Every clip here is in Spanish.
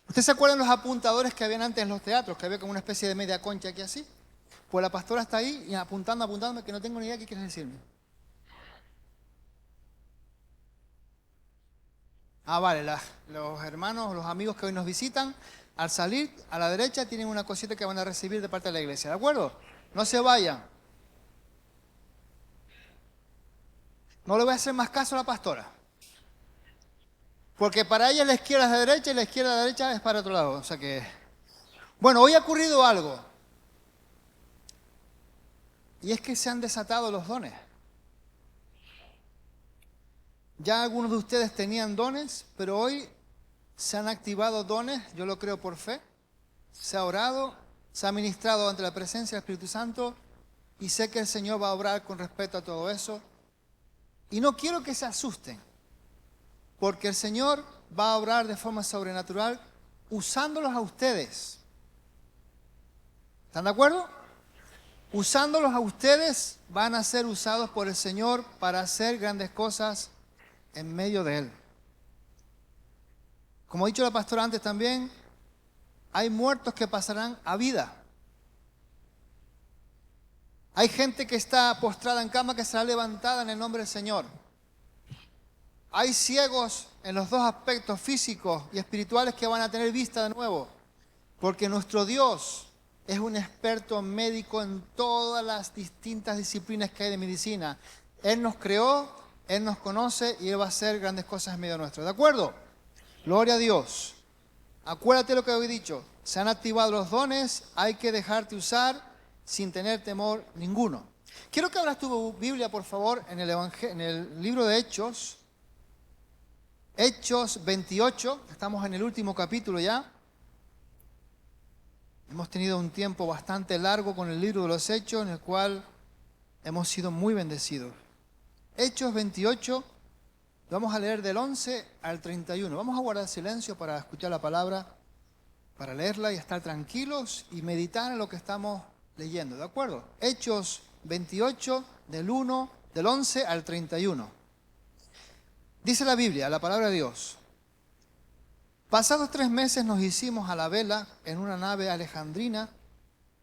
¿Usted se acuerdan los apuntadores que habían antes en los teatros? Que había como una especie de media concha aquí así. Pues la pastora está ahí y apuntándome, que no tengo ni idea qué quieres decirme. Vale, los hermanos, los amigos que hoy nos visitan, al salir a la derecha tienen una cosita que van a recibir de parte de la iglesia, ¿de acuerdo? No se vayan. No le voy a hacer más caso a la pastora. Porque para ella la izquierda es de derecha y la izquierda de derecha es para otro lado. O sea que... Bueno, hoy ha ocurrido algo. Y es que se han desatado los dones. Ya algunos de ustedes tenían dones, pero hoy se han activado dones, yo lo creo por fe. Se ha orado, se ha ministrado ante la presencia del Espíritu Santo y sé que el Señor va a obrar con respecto a todo eso. Y no quiero que se asusten, porque el Señor va a obrar de forma sobrenatural usándolos a ustedes. ¿Están de acuerdo? Usándolos a ustedes van a ser usados por el Señor para hacer grandes cosas en medio de Él. Como ha dicho la pastora antes también, hay muertos que pasarán a vida. Hay gente que está postrada en cama que será levantada en el nombre del Señor. Hay ciegos en los dos aspectos físicos y espirituales que van a tener vista de nuevo. Porque nuestro Dios es un experto médico en todas las distintas disciplinas que hay de medicina. Él nos creó, Él nos conoce y Él va a hacer grandes cosas en medio nuestro. ¿De acuerdo? Gloria a Dios. Acuérdate lo que he dicho. Se han activado los dones, hay que dejarte usar sin tener temor ninguno. Quiero que abras tu Biblia, por favor, en el libro de Hechos. Hechos 28, estamos en el último capítulo ya. Hemos tenido un tiempo bastante largo con el libro de los Hechos, en el cual hemos sido muy bendecidos. Hechos 28, vamos a leer del 11 al 31. Vamos a guardar silencio para escuchar la palabra, para leerla y estar tranquilos y meditar en lo que estamos leyendo, ¿de acuerdo? Hechos 28, del 11 al 31. Dice la Biblia, la palabra de Dios. Pasados 3 meses nos hicimos a la vela en una nave alejandrina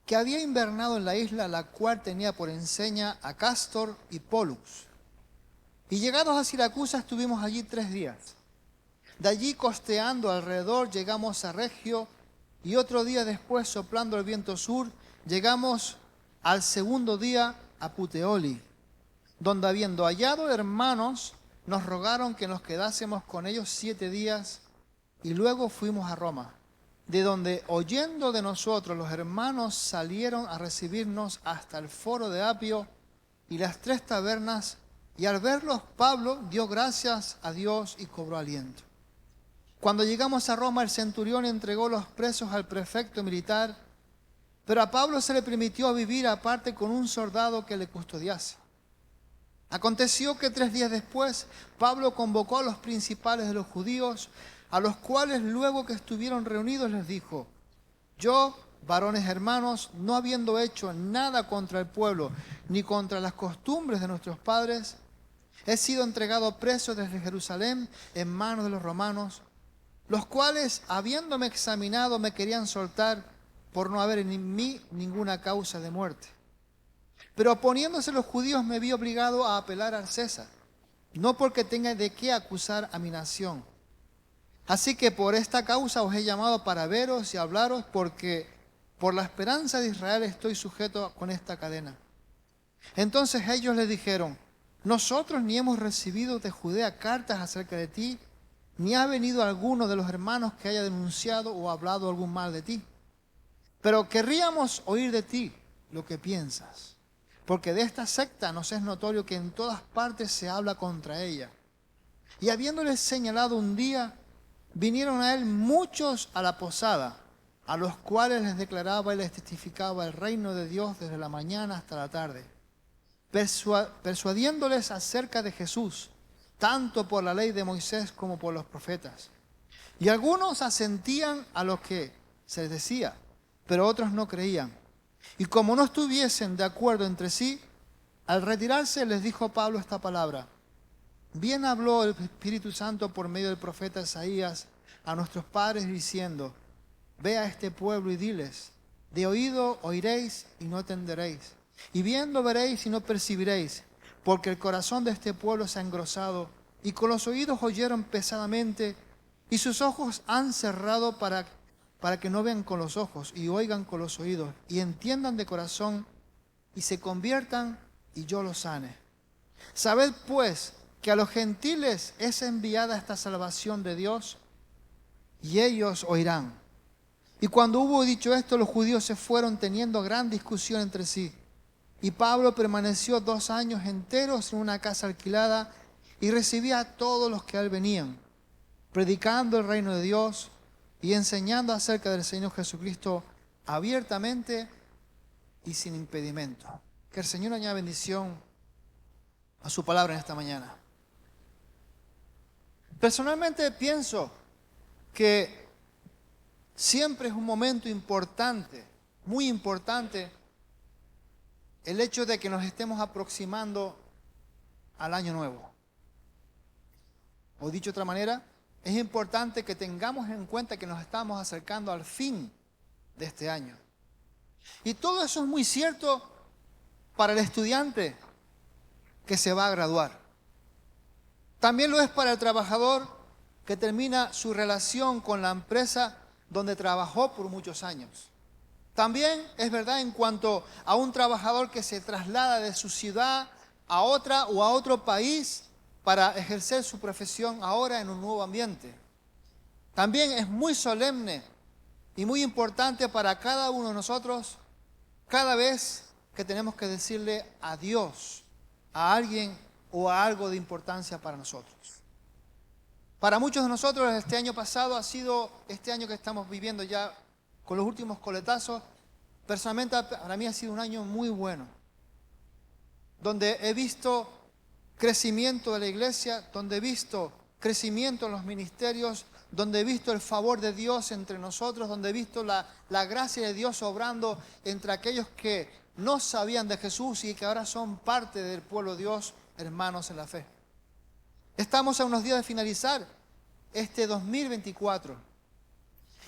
que había invernado en la isla, la cual tenía por enseña a Cástor y Pólux. Y llegados a Siracusa estuvimos allí 3 días. De allí costeando alrededor llegamos a Regio y otro día después, soplando el viento sur, llegamos al segundo día a Puteoli, donde habiendo hallado hermanos, nos rogaron que nos quedásemos con ellos 7 días y luego fuimos a Roma, de donde oyendo de nosotros los hermanos salieron a recibirnos hasta el foro de Apio y las 3 tabernas, y al verlos Pablo dio gracias a Dios y cobró aliento. Cuando llegamos a Roma, el centurión entregó los presos al prefecto militar, pero a Pablo se le permitió vivir aparte con un soldado que le custodiase. Aconteció que 3 días después, Pablo convocó a los principales de los judíos, a los cuales luego que estuvieron reunidos les dijo: yo, varones hermanos, no habiendo hecho nada contra el pueblo, ni contra las costumbres de nuestros padres, he sido entregado preso desde Jerusalén en manos de los romanos, los cuales, habiéndome examinado, me querían soltar por no haber en mí ninguna causa de muerte. Pero oponiéndose los judíos me vi obligado a apelar al César, no porque tenga de qué acusar a mi nación. Así que por esta causa os he llamado para veros y hablaros, porque por la esperanza de Israel estoy sujeto con esta cadena. Entonces ellos le dijeron: nosotros ni hemos recibido de Judea cartas acerca de ti, ni ha venido alguno de los hermanos que haya denunciado o hablado algún mal de ti. Pero querríamos oír de ti lo que piensas, porque de esta secta nos es notorio que en todas partes se habla contra ella. Y habiéndoles señalado un día, vinieron a él muchos a la posada, a los cuales les declaraba y les testificaba el reino de Dios desde la mañana hasta la tarde, persuadiéndoles acerca de Jesús, tanto por la ley de Moisés como por los profetas. Y algunos asentían a lo que se les decía, pero otros no creían. Y como no estuviesen de acuerdo entre sí, al retirarse les dijo Pablo esta palabra: bien habló el Espíritu Santo por medio del profeta Isaías, a nuestros padres diciendo, ve a este pueblo y diles, de oído oiréis y no entenderéis, y viendo veréis y no percibiréis, porque el corazón de este pueblo se ha engrosado, y con los oídos oyeron pesadamente, y sus ojos han cerrado para que no vean con los ojos, y oigan con los oídos, y entiendan de corazón, y se conviertan, y yo los sane. Sabed pues que a los gentiles es enviada esta salvación de Dios, y ellos oirán. Y cuando hubo dicho esto, los judíos se fueron teniendo gran discusión entre sí. Y Pablo permaneció 2 años enteros en una casa alquilada y recibía a todos los que a él venían, predicando el reino de Dios y enseñando acerca del Señor Jesucristo abiertamente y sin impedimento. Que el Señor añada bendición a su palabra en esta mañana. Personalmente pienso que siempre es un momento importante, muy importante, el hecho de que nos estemos aproximando al año nuevo. O dicho de otra manera, es importante que tengamos en cuenta que nos estamos acercando al fin de este año. Y todo eso es muy cierto para el estudiante que se va a graduar. También lo es para el trabajador que termina su relación con la empresa donde trabajó por muchos años. También es verdad en cuanto a un trabajador que se traslada de su ciudad a otra o a otro país para ejercer su profesión ahora en un nuevo ambiente. También es muy solemne y muy importante para cada uno de nosotros cada vez que tenemos que decirle adiós a alguien o a algo de importancia para nosotros. Para muchos de nosotros este año pasado ha sido este año que estamos viviendo ya con los últimos coletazos. Personalmente para mí ha sido un año muy bueno, donde he visto crecimiento de la iglesia, donde he visto crecimiento en los ministerios, donde he visto el favor de Dios entre nosotros, donde he visto la gracia de Dios obrando entre aquellos que no sabían de Jesús y que ahora son parte del pueblo de Dios, hermanos en la fe. Estamos a unos días de finalizar este 2024.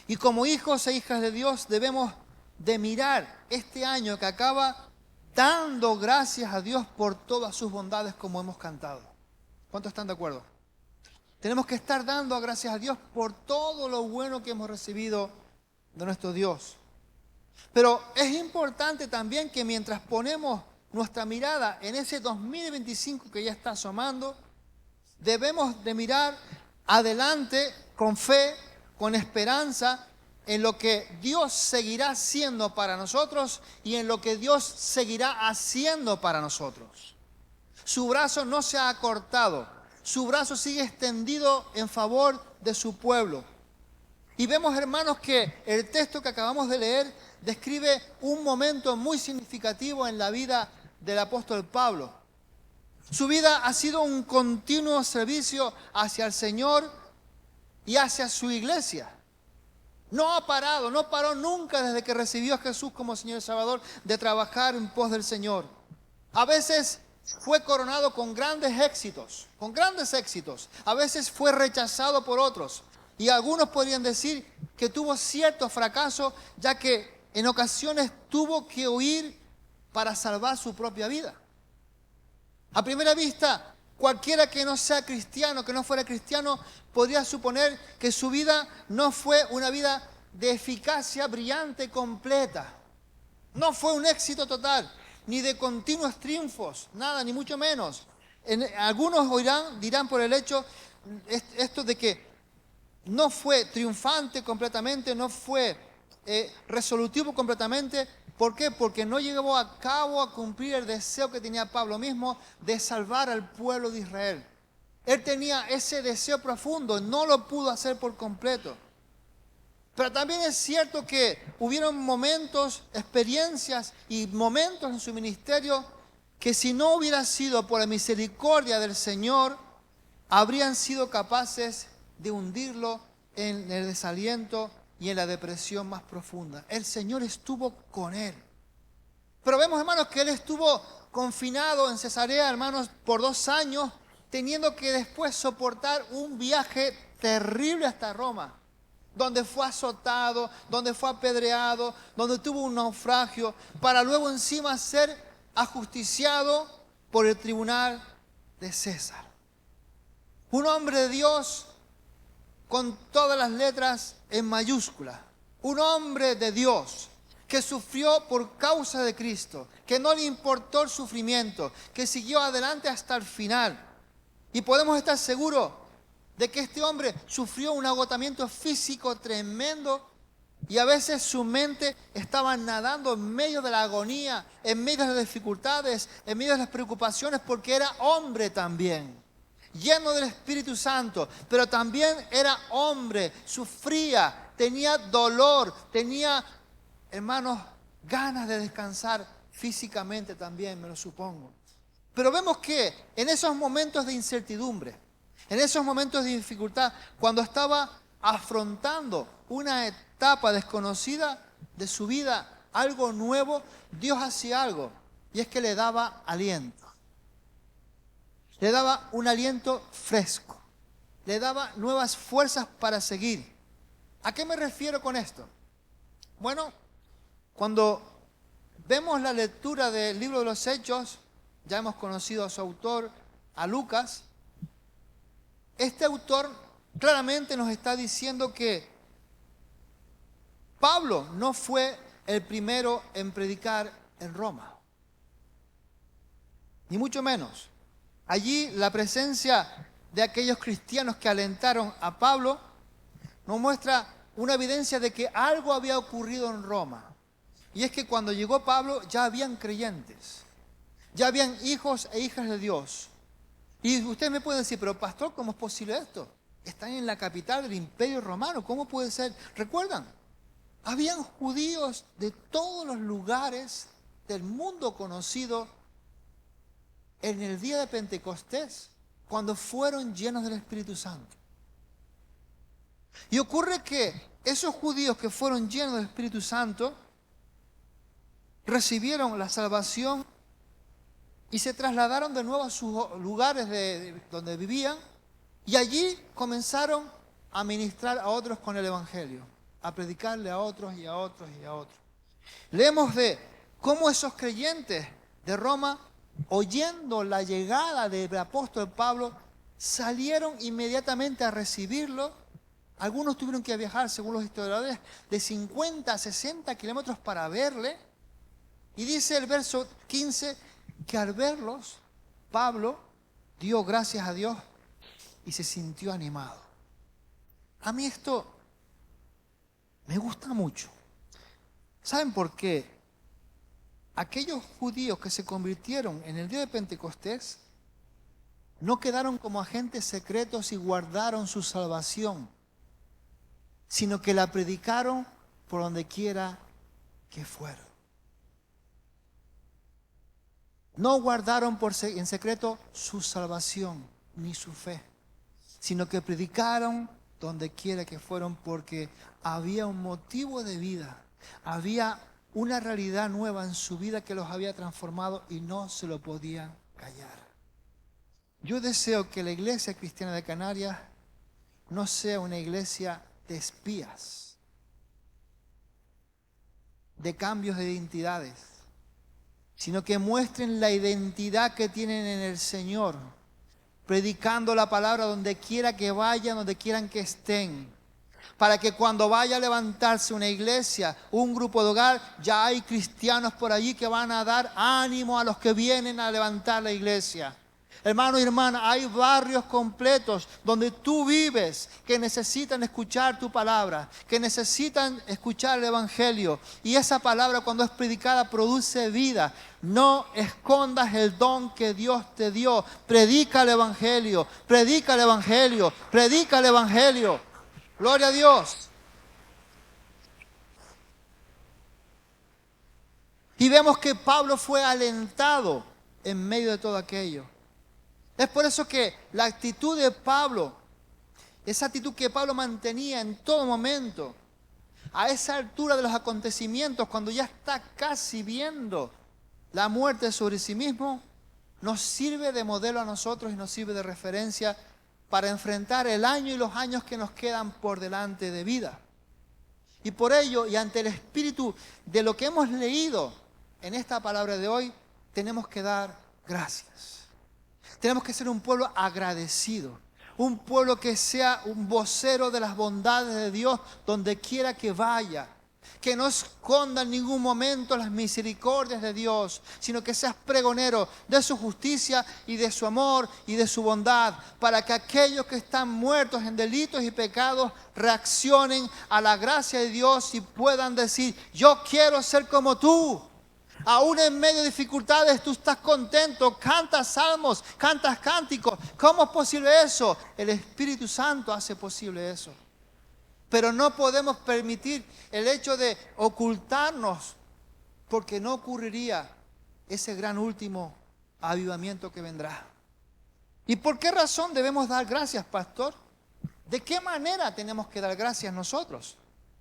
Y como hijos e hijas de Dios debemos de mirar este año que acaba dando gracias a Dios por todas sus bondades como hemos cantado. ¿Cuántos están de acuerdo? Tenemos que estar dando gracias a Dios por todo lo bueno que hemos recibido de nuestro Dios. Pero es importante también que mientras ponemos nuestra mirada en ese 2025 que ya está asomando, debemos de mirar adelante con fe, con esperanza, en lo que Dios seguirá siendo para nosotros y en lo que Dios seguirá haciendo para nosotros. Su brazo no se ha acortado, su brazo sigue extendido en favor de su pueblo. Y vemos, hermanos, que el texto que acabamos de leer describe un momento muy significativo en la vida del apóstol Pablo. Su vida ha sido un continuo servicio hacia el Señor y hacia su iglesia. No ha parado, no paró nunca desde que recibió a Jesús como Señor y Salvador de trabajar en pos del Señor. A veces fue coronado con grandes éxitos. A veces fue rechazado por otros. Y algunos podrían decir que tuvo cierto fracaso, ya que en ocasiones tuvo que huir para salvar su propia vida. A primera vista, cualquiera que no sea cristiano, que no fuera cristiano, podría suponer que su vida no fue una vida de eficacia brillante completa. No fue un éxito total, ni de continuos triunfos, nada, ni mucho menos. Algunos dirán por el hecho esto de que no fue triunfante completamente, no fue resolutivo completamente. ¿Por qué? Porque no llegó a cabo a cumplir el deseo que tenía Pablo mismo de salvar al pueblo de Israel. Él tenía ese deseo profundo, no lo pudo hacer por completo. Pero también es cierto que hubieron momentos, experiencias y momentos en su ministerio que si no hubiera sido por la misericordia del Señor, habrían sido capaces de hundirlo en el desaliento y en la depresión más profunda. El Señor estuvo con él. Pero vemos, hermanos, que él estuvo confinado en Cesarea, hermanos, por 2 años, teniendo que después soportar un viaje terrible hasta Roma, donde fue azotado, donde fue apedreado, donde tuvo un naufragio, para luego encima ser ajusticiado por el tribunal de César. Un hombre de Dios con todas las letras en mayúsculas. Un hombre de Dios que sufrió por causa de Cristo, que no le importó el sufrimiento, que siguió adelante hasta el final. Y podemos estar seguros de que este hombre sufrió un agotamiento físico tremendo y a veces su mente estaba nadando en medio de la agonía, en medio de las dificultades, en medio de las preocupaciones, porque era hombre también, lleno del Espíritu Santo, pero también era hombre, sufría, tenía dolor, tenía, hermanos, ganas de descansar físicamente también, me lo supongo. Pero vemos que en esos momentos de incertidumbre, en esos momentos de dificultad, cuando estaba afrontando una etapa desconocida de su vida, algo nuevo, Dios hacía algo, y es que le daba aliento. Le daba un aliento fresco, le daba nuevas fuerzas para seguir. ¿A qué me refiero con esto? Bueno, cuando vemos la lectura del libro de los Hechos, ya hemos conocido a su autor, a Lucas. Este autor claramente nos está diciendo que Pablo no fue el primero en predicar en Roma, ni mucho menos. Allí la presencia de aquellos cristianos que alentaron a Pablo nos muestra una evidencia de que algo había ocurrido en Roma. Y es que cuando llegó Pablo ya habían creyentes, ya habían hijos e hijas de Dios. Y usted me puede decir, pero pastor, ¿cómo es posible esto? Están en la capital del Imperio Romano, ¿cómo puede ser? ¿Recuerdan? Habían judíos de todos los lugares del mundo conocido en el día de Pentecostés, cuando fueron llenos del Espíritu Santo. Y ocurre que esos judíos que fueron llenos del Espíritu Santo recibieron la salvación y se trasladaron de nuevo a sus lugares donde vivían, y allí comenzaron a ministrar a otros con el Evangelio, a predicarle a otros y a otros y a otros. Leemos de cómo esos creyentes de Roma, oyendo la llegada del apóstol Pablo, salieron inmediatamente a recibirlo. Algunos tuvieron que viajar, según los historiadores, de 50 a 60 kilómetros para verle. Y dice el verso 15 que al verlos, Pablo dio gracias a Dios y se sintió animado. A mí esto me gusta mucho. ¿Saben por qué? Aquellos judíos que se convirtieron en el día de Pentecostés no quedaron como agentes secretos y guardaron su salvación, sino que la predicaron por donde quiera que fueron. No guardaron en secreto su salvación ni su fe, sino que predicaron donde quiera que fueron, porque había un motivo de vida, había una realidad nueva en su vida que los había transformado y no se lo podían callar. Yo deseo que la iglesia cristiana de Canarias no sea una iglesia de espías, de cambios de identidades, sino que muestren la identidad que tienen en el Señor, predicando la palabra donde quiera que vayan, donde quieran que estén, para que cuando vaya a levantarse una iglesia, un grupo de hogar, ya hay cristianos por allí que van a dar ánimo a los que vienen a levantar la iglesia. Hermano y hermana, hay barrios completos donde tú vives que necesitan escuchar tu palabra, que necesitan escuchar el Evangelio. Y esa palabra, cuando es predicada, produce vida. No escondas el don que Dios te dio. Predica el Evangelio, predica el Evangelio, predica el Evangelio. Gloria a Dios. Y vemos que Pablo fue alentado en medio de todo aquello. Es por eso que la actitud de Pablo, esa actitud que Pablo mantenía en todo momento, a esa altura de los acontecimientos, cuando ya está casi viendo la muerte sobre sí mismo, nos sirve de modelo a nosotros y nos sirve de referencia para enfrentar el año y los años que nos quedan por delante de vida. Y por ello, y ante el espíritu de lo que hemos leído en esta palabra de hoy, tenemos que dar gracias. Tenemos que ser un pueblo agradecido, un pueblo que sea un vocero de las bondades de Dios donde quiera que vaya. Que no esconda en ningún momento las misericordias de Dios, sino que seas pregonero de su justicia y de su amor y de su bondad, para que aquellos que están muertos en delitos y pecados reaccionen a la gracia de Dios y puedan decir: yo quiero ser como tú. Aún en medio de dificultades tú estás contento, cantas salmos, cantas cánticos. ¿Cómo es posible eso? El Espíritu Santo hace posible eso. Pero no podemos permitir el hecho de ocultarnos, porque no ocurriría ese gran último avivamiento que vendrá. ¿Y por qué razón debemos dar gracias, pastor? ¿De qué manera tenemos que dar gracias nosotros?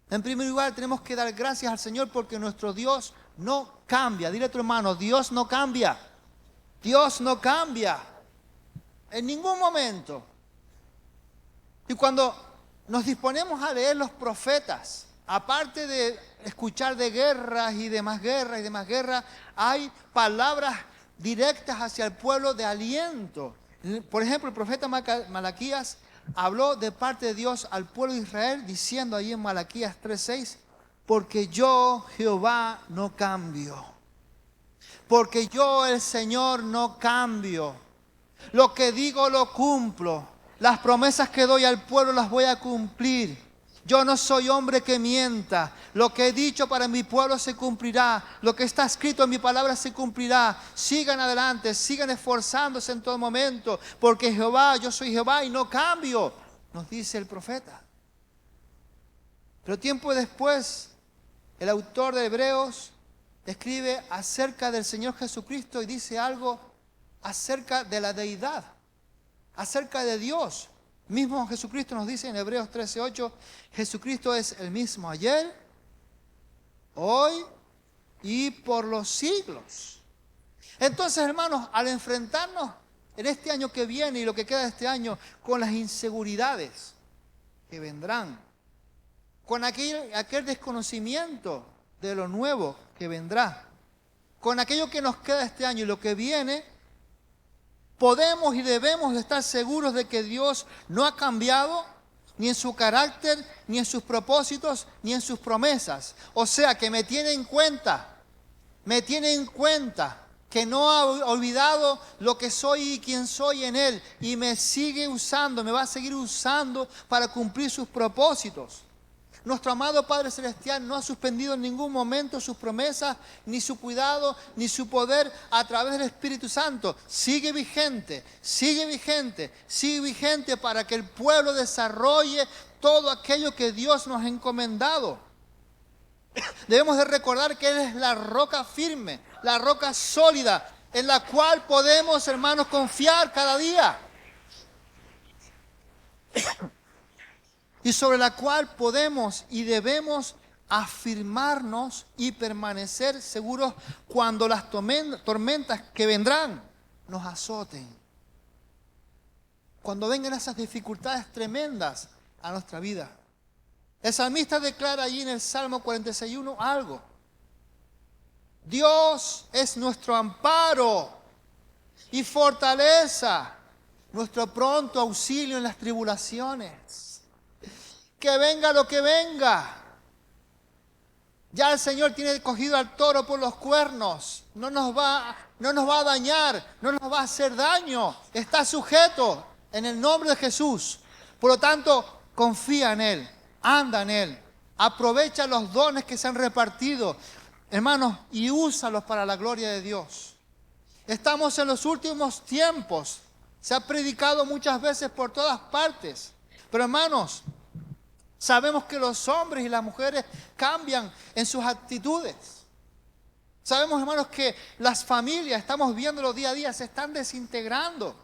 En primer lugar, tenemos que dar gracias al Señor porque nuestro Dios no cambia. Dile a tu hermano: Dios no cambia. Dios no cambia en ningún momento. Y cuando nos disponemos a leer los profetas, aparte de escuchar de guerras y de más guerras, hay palabras directas hacia el pueblo de aliento. Por ejemplo, el profeta Malaquías habló de parte de Dios al pueblo de Israel, diciendo ahí en Malaquías 3:6: porque yo, Jehová, no cambio. Porque yo, el Señor, no cambio. Lo que digo lo cumplo. Las promesas que doy al pueblo las voy a cumplir. Yo no soy hombre que mienta. Lo que he dicho para mi pueblo se cumplirá. Lo que está escrito en mi palabra se cumplirá. Sigan adelante, sigan esforzándose en todo momento. Porque Jehová, yo soy Jehová y no cambio, nos dice el profeta. Pero tiempo después, el autor de Hebreos escribe acerca del Señor Jesucristo y dice algo acerca de la deidad, acerca de Dios. Mismo Jesucristo nos dice en Hebreos 13:8, Jesucristo es el mismo ayer, hoy y por los siglos. Entonces, hermanos, al enfrentarnos en este año que viene y lo que queda de este año con las inseguridades que vendrán, con aquel desconocimiento de lo nuevo que vendrá, con aquello que nos queda este año y lo que viene, podemos y debemos estar seguros de que Dios no ha cambiado ni en su carácter, ni en sus propósitos, ni en sus promesas. O sea, que me tiene en cuenta que no ha olvidado lo que soy y quién soy en Él, y me sigue usando, me va a seguir usando para cumplir sus propósitos. Nuestro amado Padre Celestial no ha suspendido en ningún momento sus promesas, ni su cuidado, ni su poder a través del Espíritu Santo. Sigue vigente para que el pueblo desarrolle todo aquello que Dios nos ha encomendado. Debemos de recordar que Él es la roca firme, la roca sólida, en la cual podemos, hermanos, confiar cada día. Y sobre la cual podemos y debemos afirmarnos y permanecer seguros cuando las tormentas que vendrán nos azoten. Cuando vengan esas dificultades tremendas a nuestra vida. El salmista declara allí en el Salmo 46:1 algo. Dios es nuestro amparo y fortaleza, nuestro pronto auxilio en las tribulaciones. Que venga lo que venga. Ya el Señor tiene cogido al toro por los cuernos. No nos va a dañar, no nos va a hacer daño. Está sujeto en el nombre de Jesús. Por lo tanto, confía en Él, anda en Él. Aprovecha los dones que se han repartido, hermanos, y úsalos para la gloria de Dios. Estamos en los últimos tiempos. Se ha predicado muchas veces por todas partes. Pero, hermanos, sabemos que los hombres y las mujeres cambian en sus actitudes. Sabemos, hermanos, que las familias, estamos viéndolo día a día, se están desintegrando.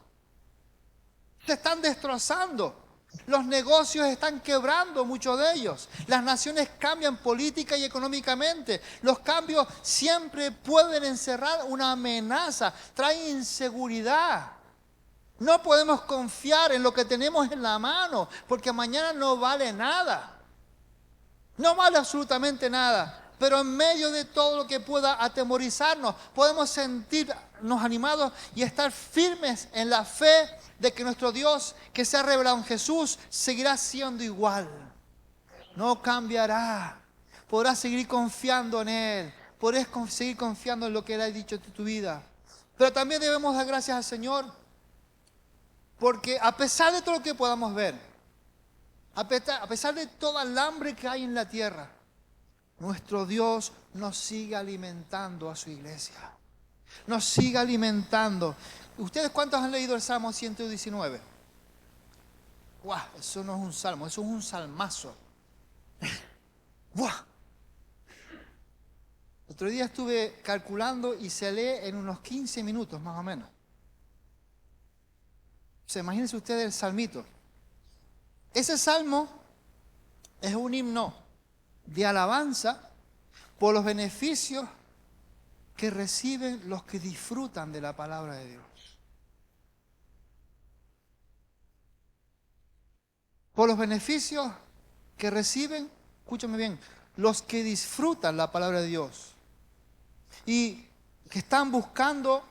Se están destrozando. Los negocios están quebrando, muchos de ellos. Las naciones cambian política y económicamente. Los cambios siempre pueden encerrar una amenaza, traen inseguridad. No podemos confiar en lo que tenemos en la mano, porque mañana no vale nada. No vale absolutamente nada. Pero en medio de todo lo que pueda atemorizarnos, podemos sentirnos animados y estar firmes en la fe de que nuestro Dios, que se ha revelado en Jesús, seguirá siendo igual. No cambiará. Podrás seguir confiando en Él. Podrás seguir confiando en lo que Él ha dicho en tu vida. Pero también debemos dar gracias al Señor, porque a pesar de todo lo que podamos ver, a pesar de toda el hambre que hay en la tierra, nuestro Dios nos sigue alimentando a su iglesia. Nos sigue alimentando. ¿Ustedes cuántos han leído el Salmo 119? ¡Guau! Eso no es un salmo, eso es un salmazo. ¡Guau! Otro día estuve calculando y se lee en unos 15 minutos más o menos. O sea, imagínense ustedes el salmito. Ese salmo es un himno de alabanza por los beneficios que reciben los que disfrutan de la palabra de Dios. Por los beneficios que reciben, escúchame bien, los que disfrutan la palabra de Dios y que están buscando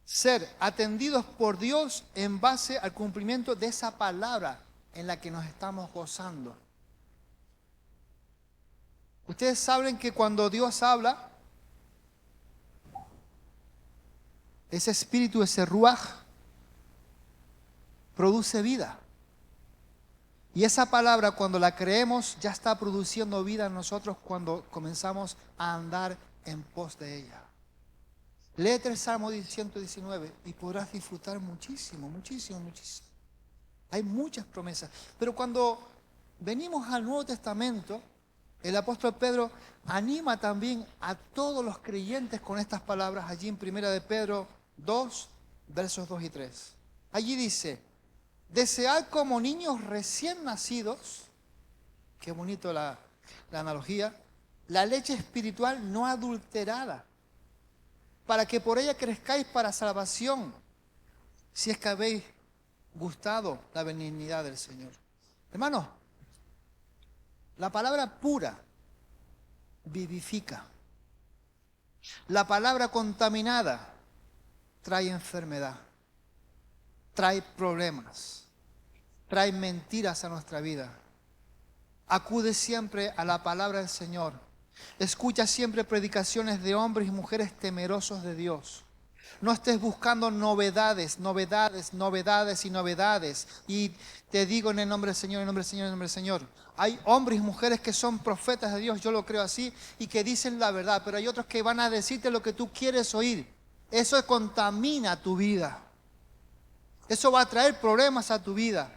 ser atendidos por Dios en base al cumplimiento de esa palabra en la que nos estamos gozando. Ustedes saben que cuando Dios habla, ese espíritu, ese ruaj, produce vida. Y esa palabra, cuando la creemos, ya está produciendo vida en nosotros cuando comenzamos a andar en pos de ella. Léete el Salmo 119 y podrás disfrutar muchísimo, muchísimo, muchísimo. Hay muchas promesas. Pero cuando venimos al Nuevo Testamento, el apóstol Pedro anima también a todos los creyentes con estas palabras allí en 1 de Pedro 2, versos 2 y 3. Allí dice: desead como niños recién nacidos, qué bonito la analogía, la leche espiritual no adulterada, para que por ella crezcáis para salvación, si es que habéis gustado la benignidad del Señor. Hermanos, la palabra pura vivifica. La palabra contaminada trae enfermedad, trae problemas, trae mentiras a nuestra vida. Acude siempre a la palabra del Señor. Escucha siempre predicaciones de hombres y mujeres temerosos de Dios. No estés buscando novedades, novedades, novedades y novedades. Y te digo en el nombre del Señor, en el nombre del Señor, en el nombre del Señor. Hay hombres y mujeres que son profetas de Dios, yo lo creo así, y que dicen la verdad. Pero hay otros que van a decirte lo que tú quieres oír. Eso contamina tu vida. Eso va a traer problemas a tu vida.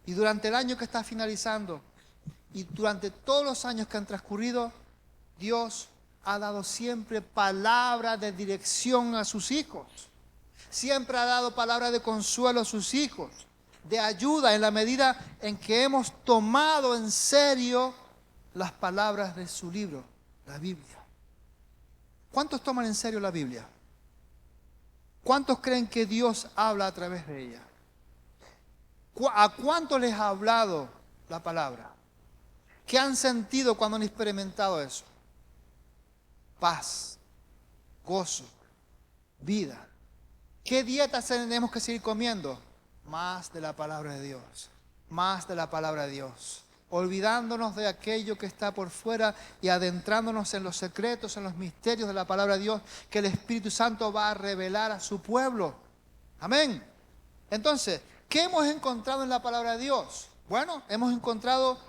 Y durante el año que está finalizando, y durante todos los años que han transcurrido, Dios ha dado siempre palabra de dirección a sus hijos. Siempre ha dado palabra de consuelo a sus hijos, de ayuda en la medida en que hemos tomado en serio las palabras de su libro, la Biblia. ¿Cuántos toman en serio la Biblia? ¿Cuántos creen que Dios habla a través de ella? ¿A cuántos les ha hablado la palabra? ¿Qué han sentido cuando han experimentado eso? Paz, gozo, vida. ¿Qué dietas tenemos que seguir comiendo? Más de la palabra de Dios, más de la palabra de Dios. Olvidándonos de aquello que está por fuera y adentrándonos en los secretos, en los misterios de la palabra de Dios que el Espíritu Santo va a revelar a su pueblo. Amén. Entonces, ¿qué hemos encontrado en la palabra de Dios? Bueno, hemos encontrado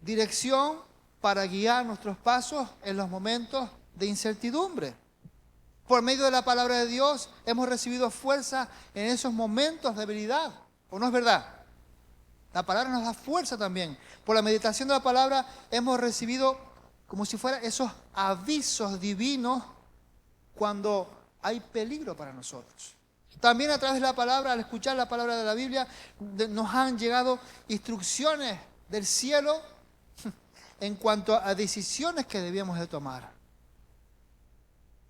dirección para guiar nuestros pasos en los momentos de incertidumbre. Por medio de la palabra de Dios hemos recibido fuerza en esos momentos de debilidad. ¿O no es verdad? La palabra nos da fuerza también. Por la meditación de la palabra hemos recibido como si fueran esos avisos divinos cuando hay peligro para nosotros. También a través de la palabra, al escuchar la palabra de la Biblia, nos han llegado instrucciones del cielo en cuanto a decisiones que debíamos de tomar.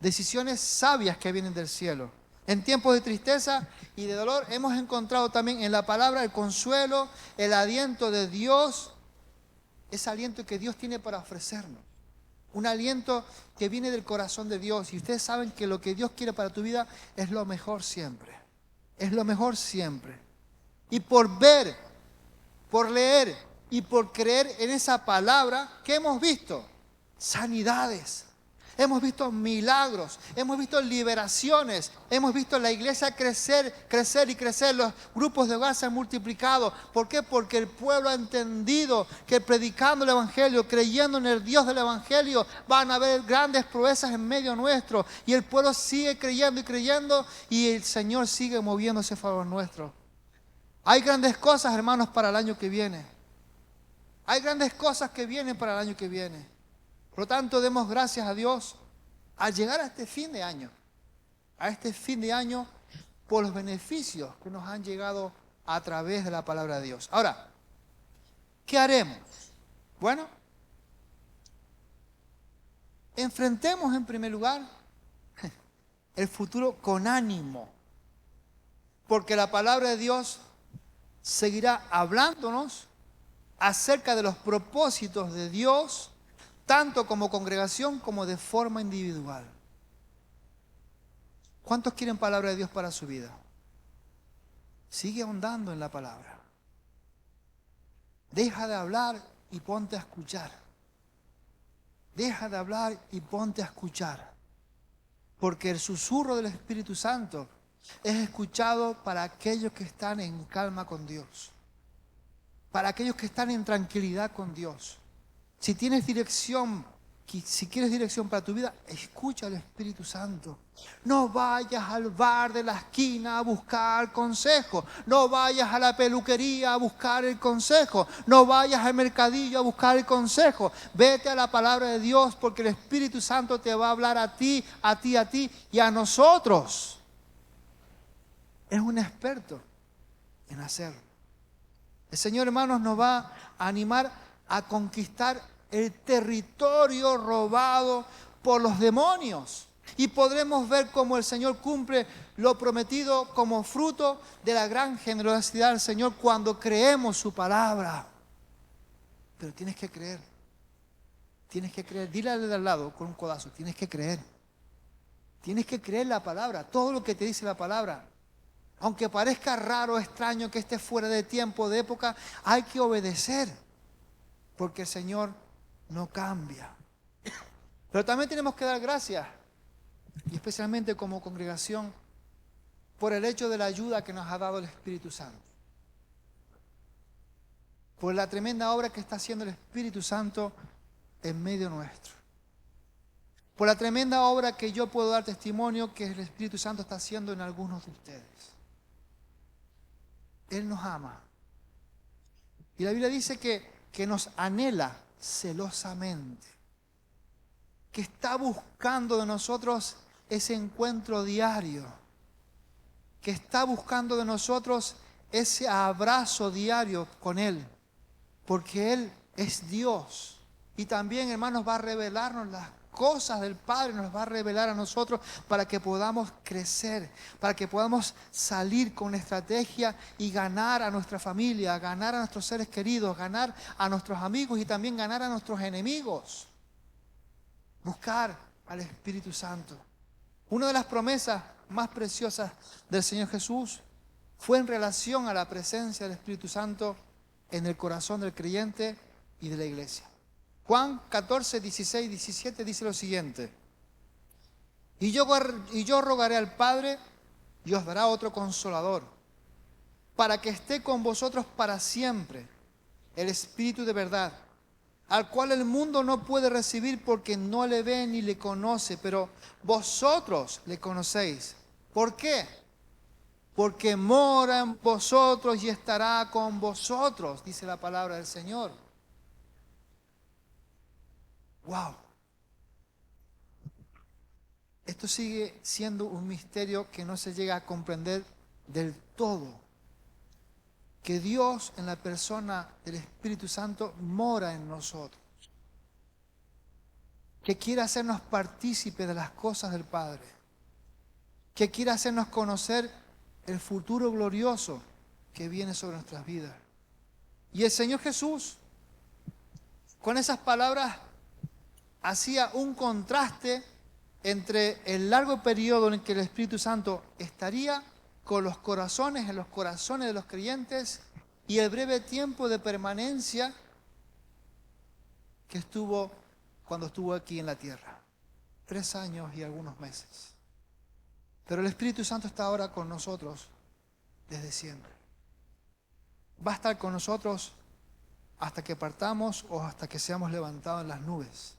Decisiones sabias que vienen del cielo. En tiempos de tristeza y de dolor hemos encontrado también en la palabra el consuelo, el aliento de Dios, ese aliento que Dios tiene para ofrecernos. Un aliento que viene del corazón de Dios. Y ustedes saben que lo que Dios quiere para tu vida es lo mejor siempre. Es lo mejor siempre. Y por ver, por leer y por creer en esa palabra, ¿qué hemos visto? Sanidades. Hemos visto milagros, hemos visto liberaciones, hemos visto la iglesia crecer, crecer y crecer. Los grupos de hogar se han multiplicado. ¿Por qué? Porque el pueblo ha entendido que predicando el evangelio, creyendo en el Dios del evangelio, van a haber grandes proezas en medio nuestro. Y el pueblo sigue creyendo y creyendo y el Señor sigue moviéndose a favor nuestro. Hay grandes cosas, hermanos, para el año que viene. Hay grandes cosas que vienen para el año que viene. Por lo tanto, demos gracias a Dios al llegar a este fin de año. A este fin de año por los beneficios que nos han llegado a través de la palabra de Dios. Ahora, ¿qué haremos? Bueno, enfrentemos en primer lugar el futuro con ánimo. Porque la palabra de Dios seguirá hablándonos acerca de los propósitos de Dios, tanto como congregación como de forma individual. ¿Cuántos quieren palabra de Dios para su vida? Sigue ahondando en la palabra. Deja de hablar y ponte a escuchar. Deja de hablar y ponte a escuchar. Porque el susurro del Espíritu Santo es escuchado para aquellos que están en calma con Dios. Para aquellos que están en tranquilidad con Dios. Si tienes dirección, si quieres dirección para tu vida, escucha al Espíritu Santo. No vayas al bar de la esquina a buscar consejo. No vayas a la peluquería a buscar el consejo. No vayas al mercadillo a buscar el consejo. Vete a la palabra de Dios porque el Espíritu Santo te va a hablar a ti, a ti, a ti y a nosotros. Es un experto en hacerlo. El Señor, hermanos, nos va a animar a conquistar el territorio robado por los demonios. Y podremos ver cómo el Señor cumple lo prometido como fruto de la gran generosidad del Señor cuando creemos su palabra. Pero tienes que creer. Tienes que creer. Dile al de al lado con un codazo, tienes que creer. Tienes que creer la palabra, todo lo que te dice la palabra. Aunque parezca raro, extraño, que esté fuera de tiempo, de época, hay que obedecer. Porque el Señor no cambia. Pero también tenemos que dar gracias, y especialmente como congregación, por el hecho de la ayuda que nos ha dado el Espíritu Santo. Por la tremenda obra que está haciendo el Espíritu Santo en medio nuestro. Por la tremenda obra que yo puedo dar testimonio que el Espíritu Santo está haciendo en algunos de ustedes. Él nos ama. Y la Biblia dice que nos anhela celosamente, que está buscando de nosotros ese encuentro diario, que está buscando de nosotros ese abrazo diario con Él, porque Él es Dios. Y también, hermanos, va a revelarnos las cosas del Padre, nos va a revelar a nosotros para que podamos crecer, para que podamos salir con estrategia y ganar a nuestra familia, ganar a nuestros seres queridos, ganar a nuestros amigos y también ganar a nuestros enemigos. Buscar al Espíritu Santo. Una de las promesas más preciosas del Señor Jesús fue en relación a la presencia del Espíritu Santo en el corazón del creyente y de la iglesia. Juan 14, 16, 17 dice lo siguiente: y yo rogaré al Padre y os dará otro consolador, para que esté con vosotros para siempre, el Espíritu de verdad, al cual el mundo no puede recibir porque no le ve ni le conoce, pero vosotros le conocéis. ¿Por qué? Porque mora en vosotros y estará con vosotros, dice la palabra del Señor. ¡Wow! Esto sigue siendo un misterio que no se llega a comprender del todo. Que Dios en la persona del Espíritu Santo mora en nosotros. Que quiere hacernos partícipes de las cosas del Padre. que quiere hacernos conocer el futuro glorioso que viene sobre nuestras vidas. Y el Señor Jesús, con esas palabras, hacía un contraste entre el largo periodo en el que el Espíritu Santo estaría con los corazones, en los corazones de los creyentes, y el breve tiempo de permanencia que estuvo cuando estuvo aquí en la tierra. 3 años y algunos meses. Pero el Espíritu Santo está ahora con nosotros desde siempre. Va a estar con nosotros hasta que partamos o hasta que seamos levantados en las nubes.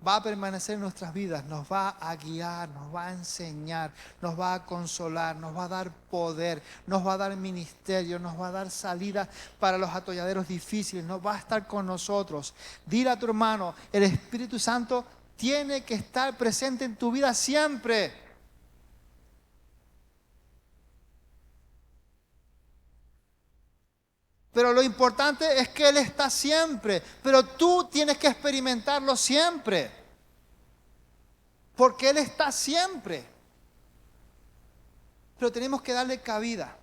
Va a permanecer en nuestras vidas, nos va a guiar, nos va a enseñar, nos va a consolar, nos va a dar poder, nos va a dar ministerio, nos va a dar salida para los atolladeros difíciles, nos va a estar con nosotros. Dile a tu hermano, el Espíritu Santo tiene que estar presente en tu vida siempre. Pero lo importante es que Él está siempre. Pero tú tienes que experimentarlo siempre. Porque Él está siempre. Pero tenemos que darle cabida.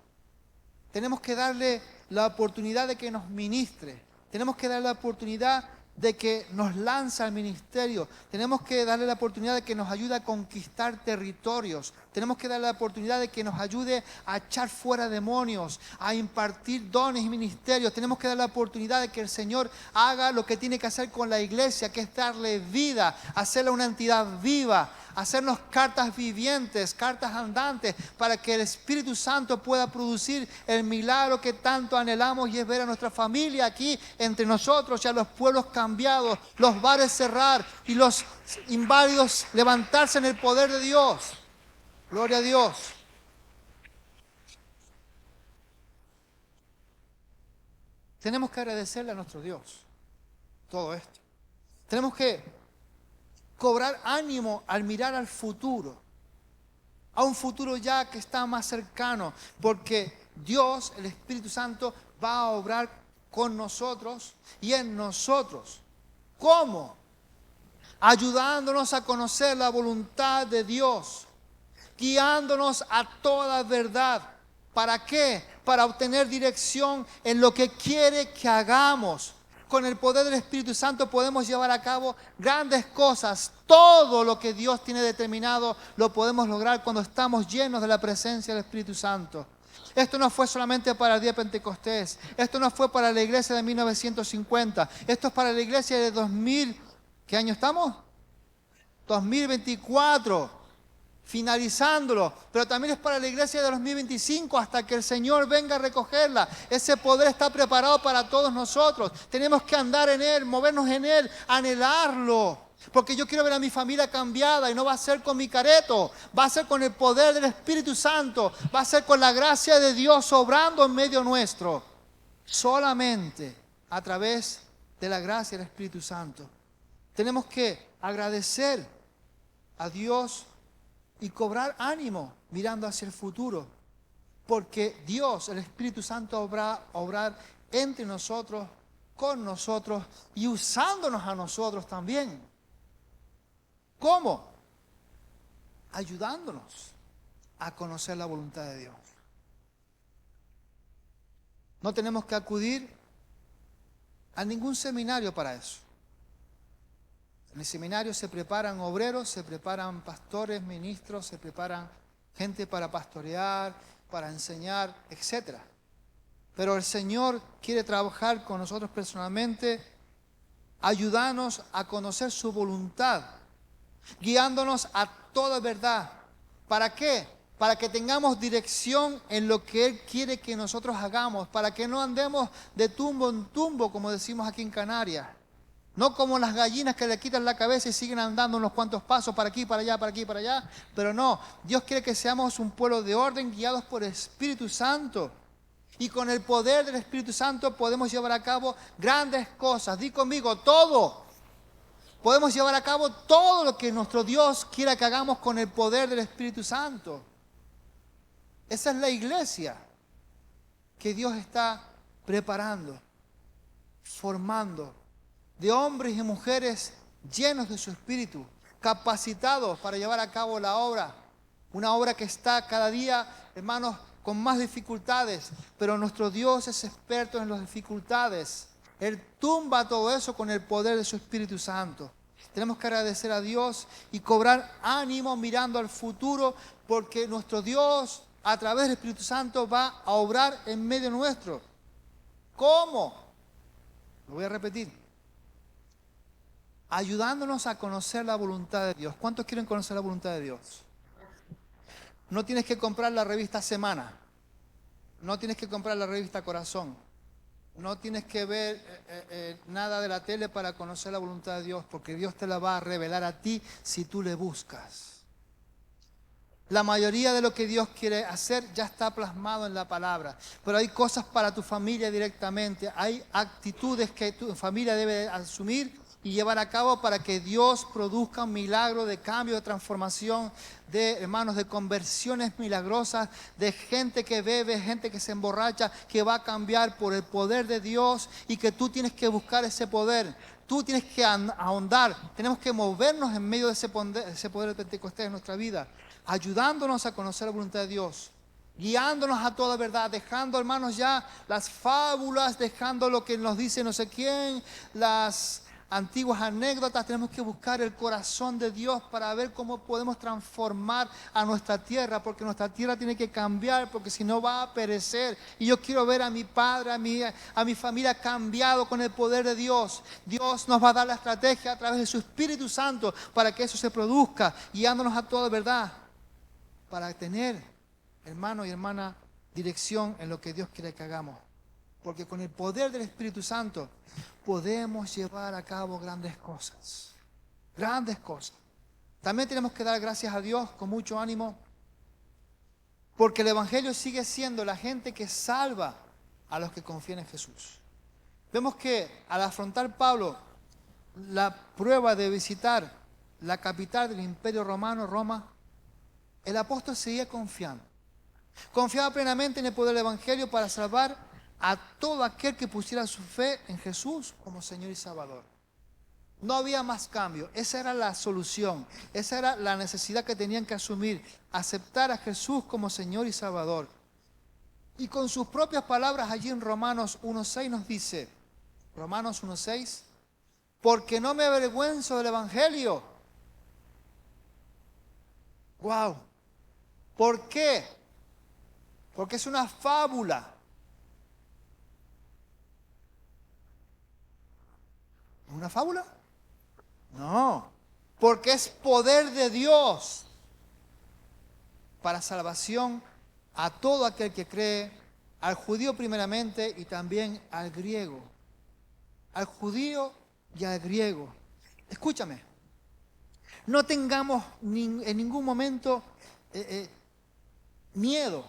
Tenemos que darle la oportunidad de que nos ministre. Tenemos que darle la oportunidad de que nos lanza al ministerio. Tenemos que darle la oportunidad de que nos ayude a conquistar territorios. Tenemos que darle la oportunidad de que nos ayude a echar fuera demonios, a impartir dones y ministerios. Tenemos que darle la oportunidad de que el Señor haga lo que tiene que hacer con la iglesia, que es darle vida, hacerla una entidad viva, hacernos cartas vivientes, cartas andantes, para que el Espíritu Santo pueda producir el milagro que tanto anhelamos, y es ver a nuestra familia aquí entre nosotros y a los pueblos cambiados, los bares cerrar y los inválidos levantarse en el poder de Dios. Gloria a Dios. Tenemos que agradecerle a nuestro Dios todo esto. Tenemos que cobrar ánimo al mirar al futuro, a un futuro ya que está más cercano, porque Dios, el Espíritu Santo, va a obrar con nosotros y en nosotros. ¿Cómo? Ayudándonos a conocer la voluntad de Dios, guiándonos a toda verdad. ¿Para qué? Para obtener dirección en lo que quiere que hagamos. Con el poder del Espíritu Santo podemos llevar a cabo grandes cosas. Todo lo que Dios tiene determinado lo podemos lograr cuando estamos llenos de la presencia del Espíritu Santo. Esto no fue solamente para el día de Pentecostés. Esto no fue para la iglesia de 1950. Esto es para la iglesia de 2000. ¿Qué año estamos? 2024. Finalizándolo, pero también es para la iglesia de 2025 hasta que el Señor venga a recogerla. Ese poder está preparado para todos nosotros. Tenemos que andar en Él, movernos en Él, anhelarlo. Porque yo quiero ver a mi familia cambiada, y no va a ser con mi careto, va a ser con el poder del Espíritu Santo, va a ser con la gracia de Dios obrando en medio nuestro. Solamente a través de la gracia del Espíritu Santo. Tenemos que agradecer a Dios y cobrar ánimo mirando hacia el futuro, porque Dios, el Espíritu Santo, va a obrar entre nosotros, con nosotros y usándonos a nosotros también. ¿Cómo? Ayudándonos a conocer la voluntad de Dios. No tenemos que acudir a ningún seminario para eso. En el seminario se preparan obreros, se preparan pastores, ministros, se preparan gente para pastorear, para enseñar, etc. Pero el Señor quiere trabajar con nosotros personalmente, ayudándonos a conocer su voluntad, guiándonos a toda verdad. ¿Para qué? Para que tengamos dirección en lo que Él quiere que nosotros hagamos, para que no andemos de tumbo en tumbo, como decimos aquí en Canarias. No como las gallinas que le quitan la cabeza y siguen andando unos cuantos pasos para aquí, para allá, para aquí, para allá. Pero no, Dios quiere que seamos un pueblo de orden guiados por el Espíritu Santo. Y con el poder del Espíritu Santo podemos llevar a cabo grandes cosas. Di conmigo, todo. Podemos llevar a cabo todo lo que nuestro Dios quiera que hagamos con el poder del Espíritu Santo. Esa es la iglesia que Dios está preparando, formando, de hombres y mujeres llenos de su Espíritu, capacitados para llevar a cabo la obra. Una obra que está cada día, hermanos, con más dificultades. Pero nuestro Dios es experto en las dificultades. Él tumba todo eso con el poder de su Espíritu Santo. Tenemos que agradecer a Dios y cobrar ánimo mirando al futuro, porque nuestro Dios, a través del Espíritu Santo, va a obrar en medio nuestro. ¿Cómo? Lo voy a repetir. Ayudándonos a conocer la voluntad de Dios. ¿Cuántos quieren conocer la voluntad de Dios? No tienes que comprar la revista Semana. No tienes que comprar la revista Corazón. No tienes que ver nada de la tele para conocer la voluntad de Dios, porque Dios te la va a revelar a ti si tú le buscas. La mayoría de lo que Dios quiere hacer ya está plasmado en la palabra, pero hay cosas para tu familia directamente, hay actitudes que tu familia debe asumir y llevar a cabo para que Dios produzca un milagro de cambio, de transformación, de hermanos, de conversiones milagrosas, de gente que bebe, gente que se emborracha, que va a cambiar por el poder de Dios y que tú tienes que buscar ese poder. Tú tienes que ahondar, tenemos que movernos en medio de ese poder de Pentecostés en nuestra vida, ayudándonos a conocer la voluntad de Dios, guiándonos a toda verdad, dejando, hermanos, ya las fábulas, dejando lo que nos dice no sé quién, las antiguas anécdotas. Tenemos que buscar el corazón de Dios para ver cómo podemos transformar a nuestra tierra, porque nuestra tierra tiene que cambiar, porque si no va a perecer. Y yo quiero ver a mi padre, a mi familia cambiado con el poder de Dios. Dios nos va a dar la estrategia a través de su Espíritu Santo para que eso se produzca, guiándonos a toda verdad, para tener, hermano y hermana, dirección en lo que Dios quiere que hagamos. Porque con el poder del Espíritu Santo podemos llevar a cabo grandes cosas. Grandes cosas. También tenemos que dar gracias a Dios con mucho ánimo, porque el Evangelio sigue siendo la gente que salva a los que confían en Jesús. Vemos que al afrontar Pablo la prueba de visitar la capital del Imperio Romano, Roma, el apóstol seguía confiando. Confiaba plenamente en el poder del Evangelio para salvar a todo aquel que pusiera su fe en Jesús como Señor y Salvador. No había más cambio. Esa era la solución. Esa era la necesidad que tenían que asumir. Aceptar a Jesús como Señor y Salvador. Y con sus propias palabras allí en Romanos 1:6 nos dice, Romanos 1:6, porque no me avergüenzo del Evangelio. ¡Wow! ¿Por qué? Porque es una fábula. ¿Una fábula? No, porque es poder de Dios para salvación a todo aquel que cree, al judío primeramente y también al griego. Al judío y al griego. Escúchame, no tengamos en ningún momento miedo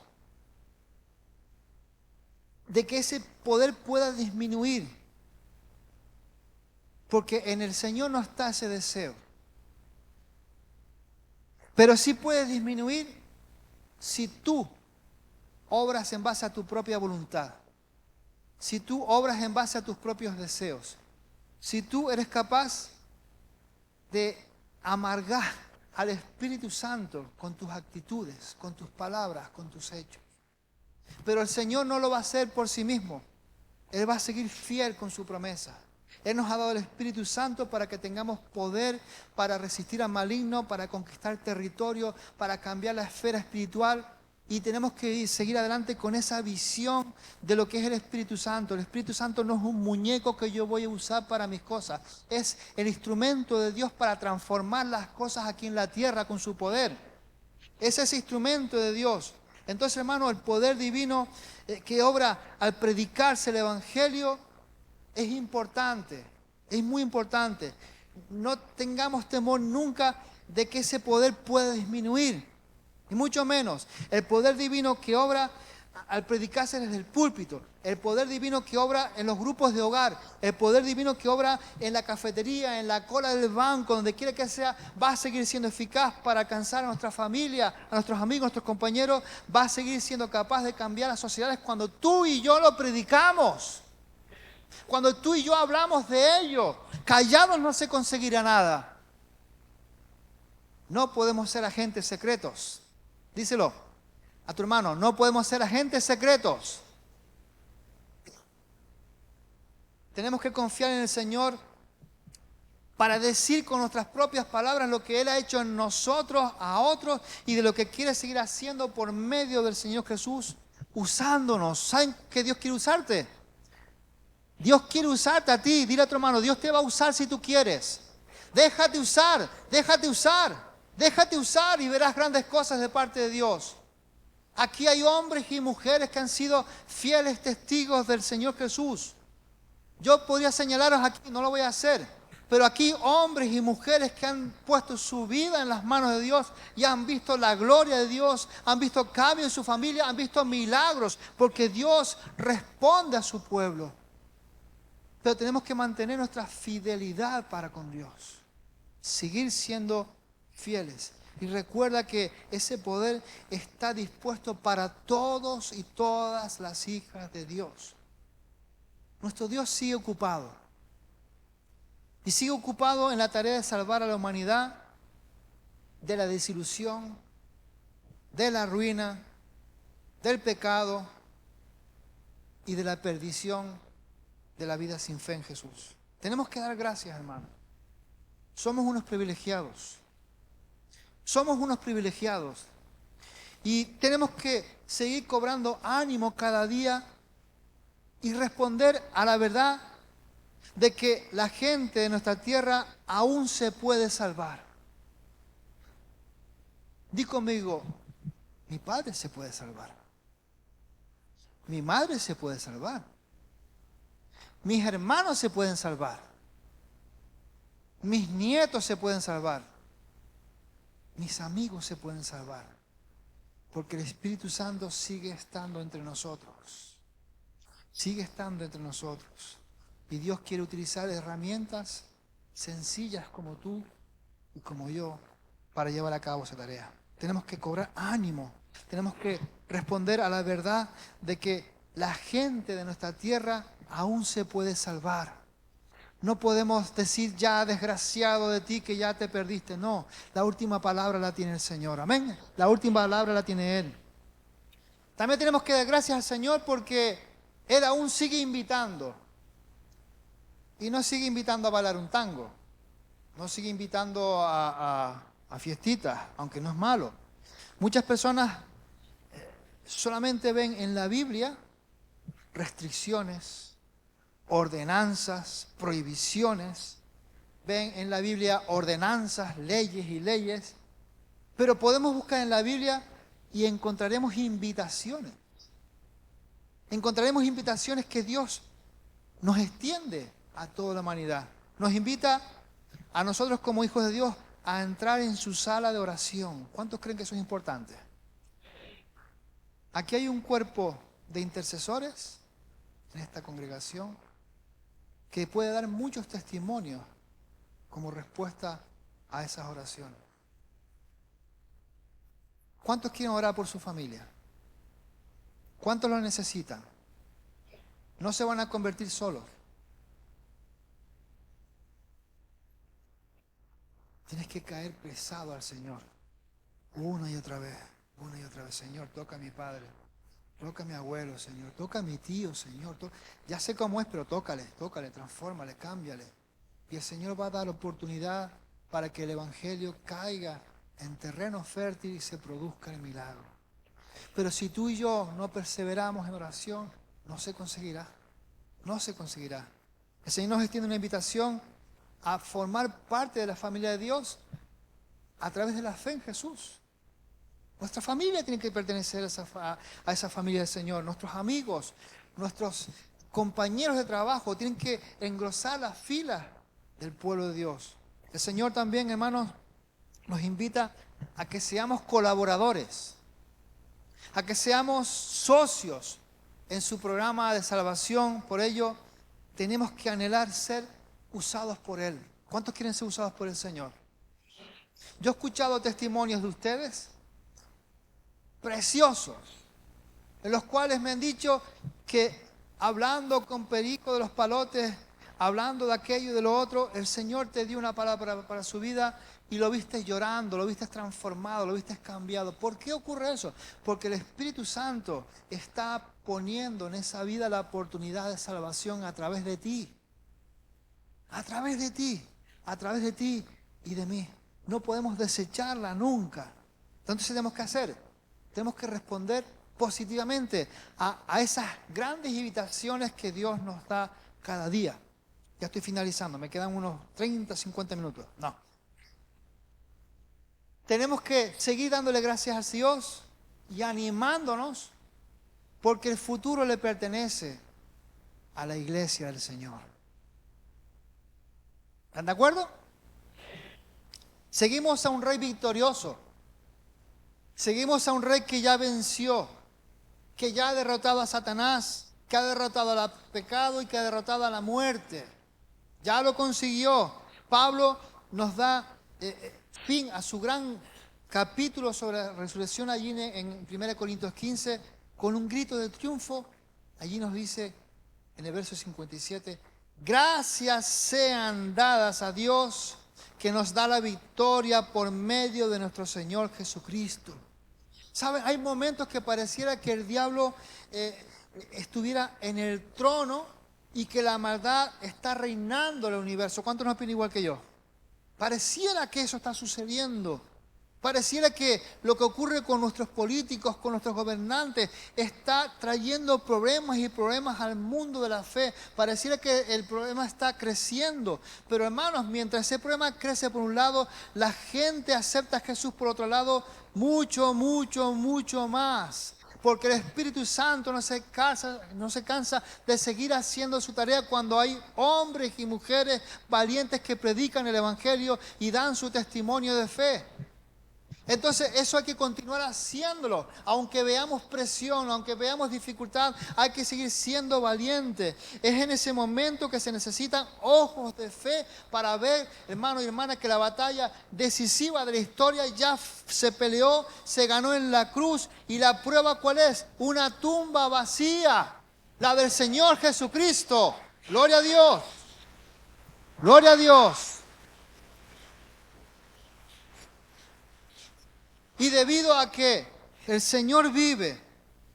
de que ese poder pueda disminuir. Porque en el Señor no está ese deseo. Pero sí puede disminuir si tú obras en base a tu propia voluntad. Si tú obras en base a tus propios deseos. Si tú eres capaz de amargar al Espíritu Santo con tus actitudes, con tus palabras, con tus hechos. Pero el Señor no lo va a hacer por sí mismo. Él va a seguir fiel con su promesa. Él nos ha dado el Espíritu Santo para que tengamos poder para resistir al maligno, para conquistar territorio, para cambiar la esfera espiritual. Y tenemos que seguir adelante con esa visión de lo que es el Espíritu Santo. El Espíritu Santo no es un muñeco que yo voy a usar para mis cosas. Es el instrumento de Dios para transformar las cosas aquí en la tierra con su poder. Es ese instrumento de Dios. Entonces, hermano, el poder divino que obra al predicarse el Evangelio es importante, es muy importante. No tengamos temor nunca de que ese poder pueda disminuir, y mucho menos el poder divino que obra al predicarse desde el púlpito, el poder divino que obra en los grupos de hogar, el poder divino que obra en la cafetería, en la cola del banco, donde quiera que sea, va a seguir siendo eficaz para alcanzar a nuestra familia, a nuestros amigos, a nuestros compañeros, va a seguir siendo capaz de cambiar las sociedades cuando tú y yo lo predicamos. Cuando tú y yo hablamos de ello, callados no se conseguirá nada. No podemos ser agentes secretos. Díselo a tu hermano, no podemos ser agentes secretos. Tenemos que confiar en el Señor para decir con nuestras propias palabras lo que Él ha hecho en nosotros, a otros, y de lo que quiere seguir haciendo por medio del Señor Jesús, usándonos. ¿Saben que Dios quiere usarte? Dios quiere usarte a ti. Dile a tu hermano, Dios te va a usar si tú quieres. Déjate usar, déjate usar, déjate usar y verás grandes cosas de parte de Dios. Aquí hay hombres y mujeres que han sido fieles testigos del Señor Jesús. Yo podría señalaros aquí, no lo voy a hacer, pero aquí hombres y mujeres que han puesto su vida en las manos de Dios y han visto la gloria de Dios, han visto cambio en su familia, han visto milagros, porque Dios responde a su pueblo. Pero tenemos que mantener nuestra fidelidad para con Dios, seguir siendo fieles. Y recuerda que ese poder está dispuesto para todos y todas las hijas de Dios. Nuestro Dios sigue ocupado. Y sigue ocupado en la tarea de salvar a la humanidad de la desilusión, de la ruina, del pecado y de la perdición de la vida sin fe en Jesús. Tenemos que dar gracias, hermano. Somos unos privilegiados. Somos unos privilegiados. Y tenemos que seguir cobrando ánimo cada día y responder a la verdad de que la gente de nuestra tierra aún se puede salvar. Di conmigo, mi padre se puede salvar. Mi madre se puede salvar. Mis hermanos se pueden salvar. Mis nietos se pueden salvar. Mis amigos se pueden salvar. Porque el Espíritu Santo sigue estando entre nosotros. Sigue estando entre nosotros. Y Dios quiere utilizar herramientas sencillas como tú y como yo para llevar a cabo esa tarea. Tenemos que cobrar ánimo. Tenemos que responder a la verdad de que la gente de nuestra tierra aún se puede salvar. No podemos decir ya desgraciado de ti que ya te perdiste. No, la última palabra la tiene el Señor. Amén. La última palabra la tiene Él. También tenemos que dar gracias al Señor porque Él aún sigue invitando. Y no sigue invitando a bailar un tango. No sigue invitando a fiestitas, aunque no es malo. Muchas personas solamente ven en la Biblia restricciones, ordenanzas, prohibiciones. Ven en la Biblia ordenanzas, leyes y leyes. Pero podemos buscar en la Biblia y encontraremos invitaciones. Encontraremos invitaciones que Dios nos extiende a toda la humanidad. Nos invita a nosotros como hijos de Dios a entrar en su sala de oración. ¿Cuántos creen que eso es importante? Aquí hay un cuerpo de intercesores en esta congregación que puede dar muchos testimonios como respuesta a esas oraciones. ¿Cuántos quieren orar por su familia? ¿Cuántos lo necesitan? No se van a convertir solos. Tienes que caer pesado al Señor. Una y otra vez. Señor, toca a mi padre. Toca a mi abuelo, Señor. Toca a mi tío, Señor. Ya sé cómo es, pero tócale, transfórmale, cámbiale. Y el Señor va a dar oportunidad para que el Evangelio caiga en terreno fértil y se produzca el milagro. Pero si tú y yo no perseveramos en oración, no se conseguirá. No se conseguirá. El Señor nos extiende una invitación a formar parte de la familia de Dios a través de la fe en Jesús. Nuestra familia tiene que pertenecer a esa familia del Señor. Nuestros amigos, nuestros compañeros de trabajo tienen que engrosar las filas del pueblo de Dios. El Señor también, hermanos, nos invita a que seamos colaboradores, a que seamos socios en su programa de salvación. Por ello, tenemos que anhelar ser usados por Él. ¿Cuántos quieren ser usados por el Señor? Yo he escuchado testimonios de ustedes preciosos, en los cuales me han dicho que hablando con Perico de los Palotes hablando de aquello y de lo otro, el Señor te dio una palabra para su vida y lo viste llorando, lo viste transformado, lo viste cambiado. ¿Por qué ocurre eso? Porque el Espíritu Santo está poniendo en esa vida la oportunidad de salvación a través de ti. A través de ti, a través de ti y de mí. No podemos desecharla nunca. Entonces, ¿qué tenemos que hacer? Tenemos que responder positivamente a esas grandes invitaciones que Dios nos da cada día. Ya estoy finalizando, me quedan unos 30, 50 minutos. No. Tenemos que seguir dándole gracias a Dios y animándonos, porque el futuro le pertenece a la iglesia del Señor. ¿Están de acuerdo? Seguimos a un rey victorioso. Seguimos a un rey que ya venció, que ya ha derrotado a Satanás, que ha derrotado al pecado y que ha derrotado a la muerte. Ya lo consiguió. Pablo nos da fin a su gran capítulo sobre la resurrección allí en 1 Corintios 15, con un grito de triunfo. Allí nos dice en el verso 57, gracias sean dadas a Dios que nos da la victoria por medio de nuestro Señor Jesucristo. ¿Saben? Hay momentos que pareciera que el diablo estuviera en el trono y que la maldad está reinando en el universo. ¿Cuántos nos opinan igual que yo? Pareciera que eso está sucediendo. Pareciera que lo que ocurre con nuestros políticos, con nuestros gobernantes, está trayendo problemas y problemas al mundo de la fe. Pareciera que el problema está creciendo. Pero hermanos, mientras ese problema crece por un lado, la gente acepta a Jesús por otro lado mucho, mucho, mucho más. Porque el Espíritu Santo no se cansa de seguir haciendo su tarea cuando hay hombres y mujeres valientes que predican el Evangelio y dan su testimonio de fe. Entonces eso hay que continuar haciéndolo, aunque veamos presión, aunque veamos dificultad, hay que seguir siendo valiente. Es en ese momento que se necesitan ojos de fe para ver, hermanos y hermanas, que la batalla decisiva de la historia ya se peleó, se ganó en la cruz. ¿Y la prueba cuál es? Una tumba vacía, la del Señor Jesucristo. Gloria a Dios, gloria a Dios. Y debido a que el Señor vive,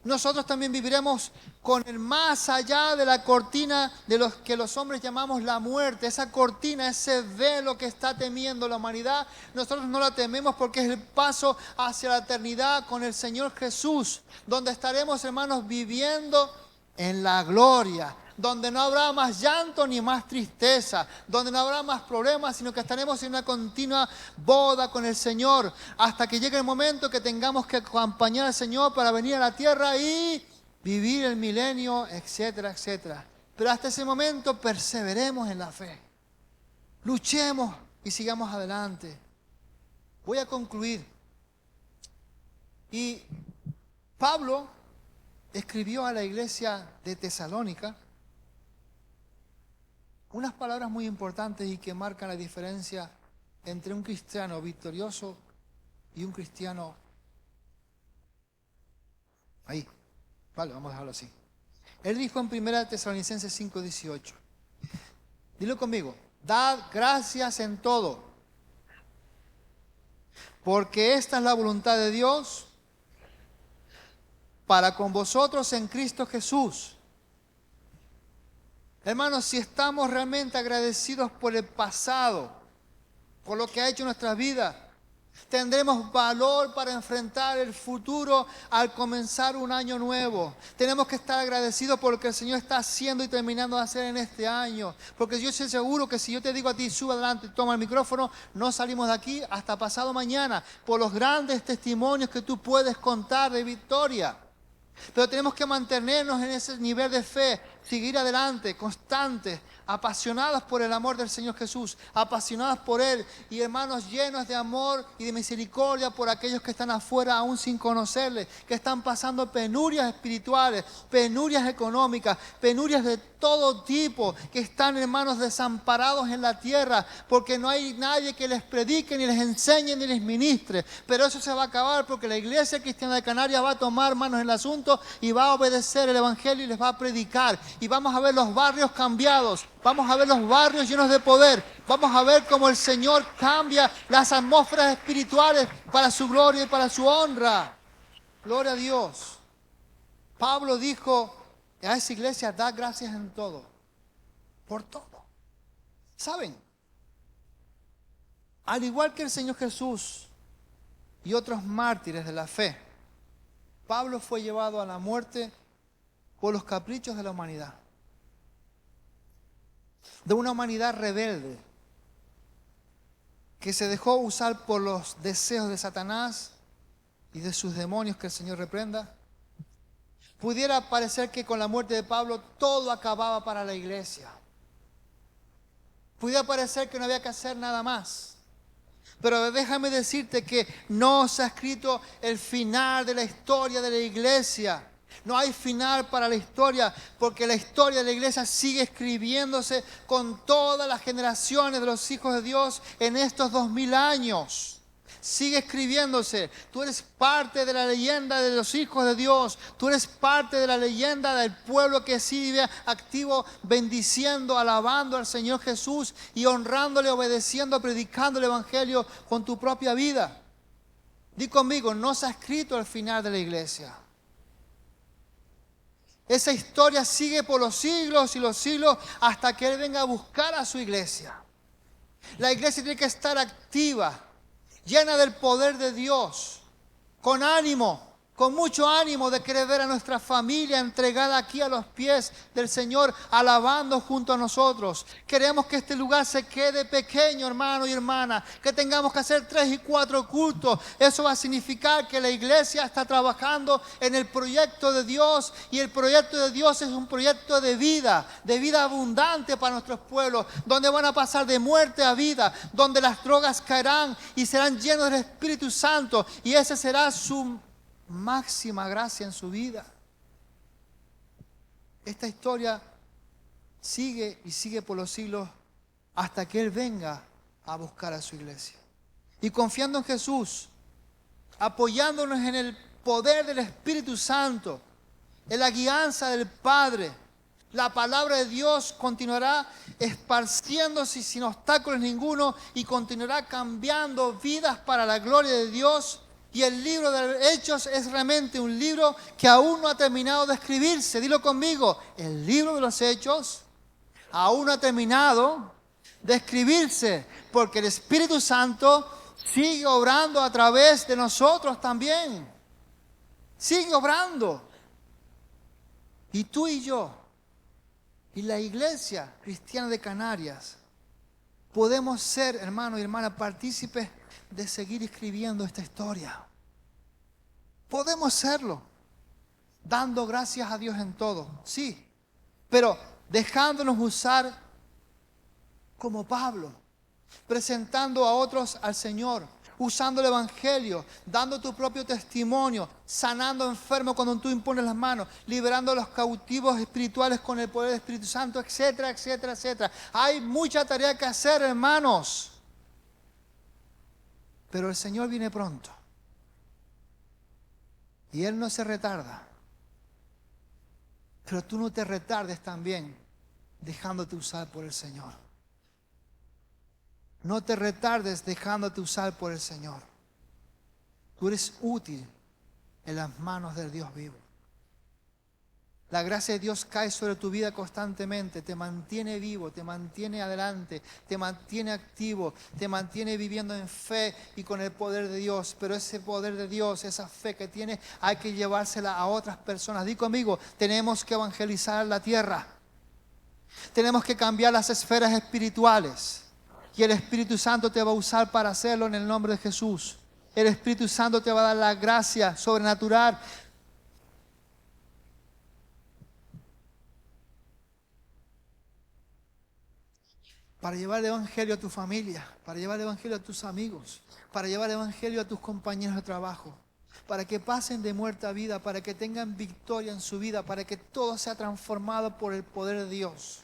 nosotros también viviremos con el más allá de la cortina de los que los hombres llamamos la muerte. Esa cortina, ese velo que está temiendo la humanidad, nosotros no la tememos porque es el paso hacia la eternidad con el Señor Jesús, donde estaremos, hermanos, viviendo en la gloria, donde no habrá más llanto ni más tristeza, donde no habrá más problemas, sino que estaremos en una continua boda con el Señor, hasta que llegue el momento que tengamos que acompañar al Señor para venir a la tierra y vivir el milenio, etcétera, etcétera. Pero hasta ese momento perseveremos en la fe, luchemos y sigamos adelante. Voy a concluir. Y Pablo escribió a la iglesia de Tesalónica unas palabras muy importantes y que marcan la diferencia entre un cristiano victorioso y un cristiano... Ahí, vale, vamos a dejarlo así. Él dijo en 1 Tesalonicenses 5:18. Dilo conmigo. Dad gracias en todo, porque esta es la voluntad de Dios para con vosotros en Cristo Jesús. Hermanos, si estamos realmente agradecidos por el pasado, por lo que ha hecho en nuestras vidas, tendremos valor para enfrentar el futuro al comenzar un año nuevo. Tenemos que estar agradecidos por lo que el Señor está haciendo y terminando de hacer en este año. Porque yo estoy seguro que si yo te digo a ti, sube adelante, toma el micrófono, no salimos de aquí hasta pasado mañana, por los grandes testimonios que tú puedes contar de victoria. Pero tenemos que mantenernos en ese nivel de fe, seguir adelante, constantes, apasionados por el amor del Señor Jesús, apasionados por Él y hermanos llenos de amor y de misericordia por aquellos que están afuera aún sin conocerle, que están pasando penurias espirituales, penurias económicas, penurias de todo tipo, que están, hermanos, desamparados en la tierra porque no hay nadie que les predique, ni les enseñe, ni les ministre. Pero eso se va a acabar porque la Iglesia Cristiana de Canarias va a tomar manos en el asunto y va a obedecer el Evangelio y les va a predicar. y vamos a ver los barrios cambiados. Vamos a ver los barrios llenos de poder. Vamos a ver cómo el Señor cambia las atmósferas espirituales para su gloria y para su honra. Gloria a Dios. Pablo dijo a esa iglesia: da gracias en todo, por todo. ¿Saben? Al igual que el Señor Jesús y otros mártires de la fe, Pablo fue llevado a la muerte por los caprichos de la humanidad. De una humanidad rebelde que se dejó usar por los deseos de Satanás y de sus demonios, que el Señor reprenda. Pudiera parecer que con la muerte de Pablo todo acababa para la iglesia. Pudiera parecer que no había que hacer nada más. Pero déjame decirte que no se ha escrito el final de la historia de la iglesia. No hay final para la historia, porque la historia de la iglesia sigue escribiéndose con todas las generaciones de los hijos de Dios en estos 2000 años. Sigue escribiéndose. Tú eres parte de la leyenda de los hijos de Dios. Tú eres parte de la leyenda del pueblo que sigue activo, bendiciendo, alabando al Señor Jesús y honrándole, obedeciendo, predicando el Evangelio con tu propia vida. Di conmigo: no se ha escrito el final de la iglesia. Esa historia sigue por los siglos y los siglos hasta que Él venga a buscar a su iglesia. La iglesia tiene que estar activa, llena del poder de Dios, con ánimo, con mucho ánimo de querer ver a nuestra familia entregada aquí a los pies del Señor, alabando junto a nosotros. Queremos que este lugar se quede pequeño, hermano y hermana, que tengamos que hacer 3 y 4 cultos. Eso va a significar que la iglesia está trabajando en el proyecto de Dios, y el proyecto de Dios es un proyecto de vida abundante para nuestros pueblos, donde van a pasar de muerte a vida, donde las drogas caerán y serán llenos del Espíritu Santo, y ese será su máxima gracia en su vida. Esta historia sigue y sigue por los siglos hasta que Él venga a buscar a su iglesia. Y confiando en Jesús, apoyándonos en el poder del Espíritu Santo, en la guianza del Padre, la palabra de Dios continuará esparciéndose sin obstáculos ninguno y continuará cambiando vidas para la gloria de Dios. Y el libro de Hechos es realmente un libro que aún no ha terminado de escribirse. Dilo conmigo: el libro de los Hechos aún no ha terminado de escribirse, porque el Espíritu Santo sigue obrando a través de nosotros también. Sigue obrando. Y tú y yo, y la Iglesia Cristiana de Canarias, podemos ser, hermano y hermana, partícipes de seguir escribiendo esta historia. Podemos serlo, dando gracias a Dios en todo, sí, pero dejándonos usar como Pablo, presentando a otros al Señor, usando el Evangelio, dando tu propio testimonio, sanando enfermos cuando tú impones las manos, liberando a los cautivos espirituales con el poder del Espíritu Santo, etcétera, etcétera, etcétera. Hay mucha tarea que hacer, hermanos. Pero el Señor viene pronto. Y Él no se retarda. Pero tú no te retardes también dejándote usar por el Señor. No te retardes dejándote usar por el Señor. Tú eres útil en las manos del Dios vivo. La gracia de Dios cae sobre tu vida constantemente, te mantiene vivo, te mantiene adelante, te mantiene activo, te mantiene viviendo en fe y con el poder de Dios. Pero ese poder de Dios, esa fe que tienes, hay que llevársela a otras personas. Di conmigo: tenemos que evangelizar la tierra. Tenemos que cambiar las esferas espirituales. Y el Espíritu Santo te va a usar para hacerlo en el nombre de Jesús. El Espíritu Santo te va a dar la gracia sobrenatural. Para llevar el Evangelio a tu familia, para llevar el Evangelio a tus amigos, para llevar el Evangelio a tus compañeros de trabajo, para que pasen de muerte a vida, para que tengan victoria en su vida, para que todo sea transformado por el poder de Dios.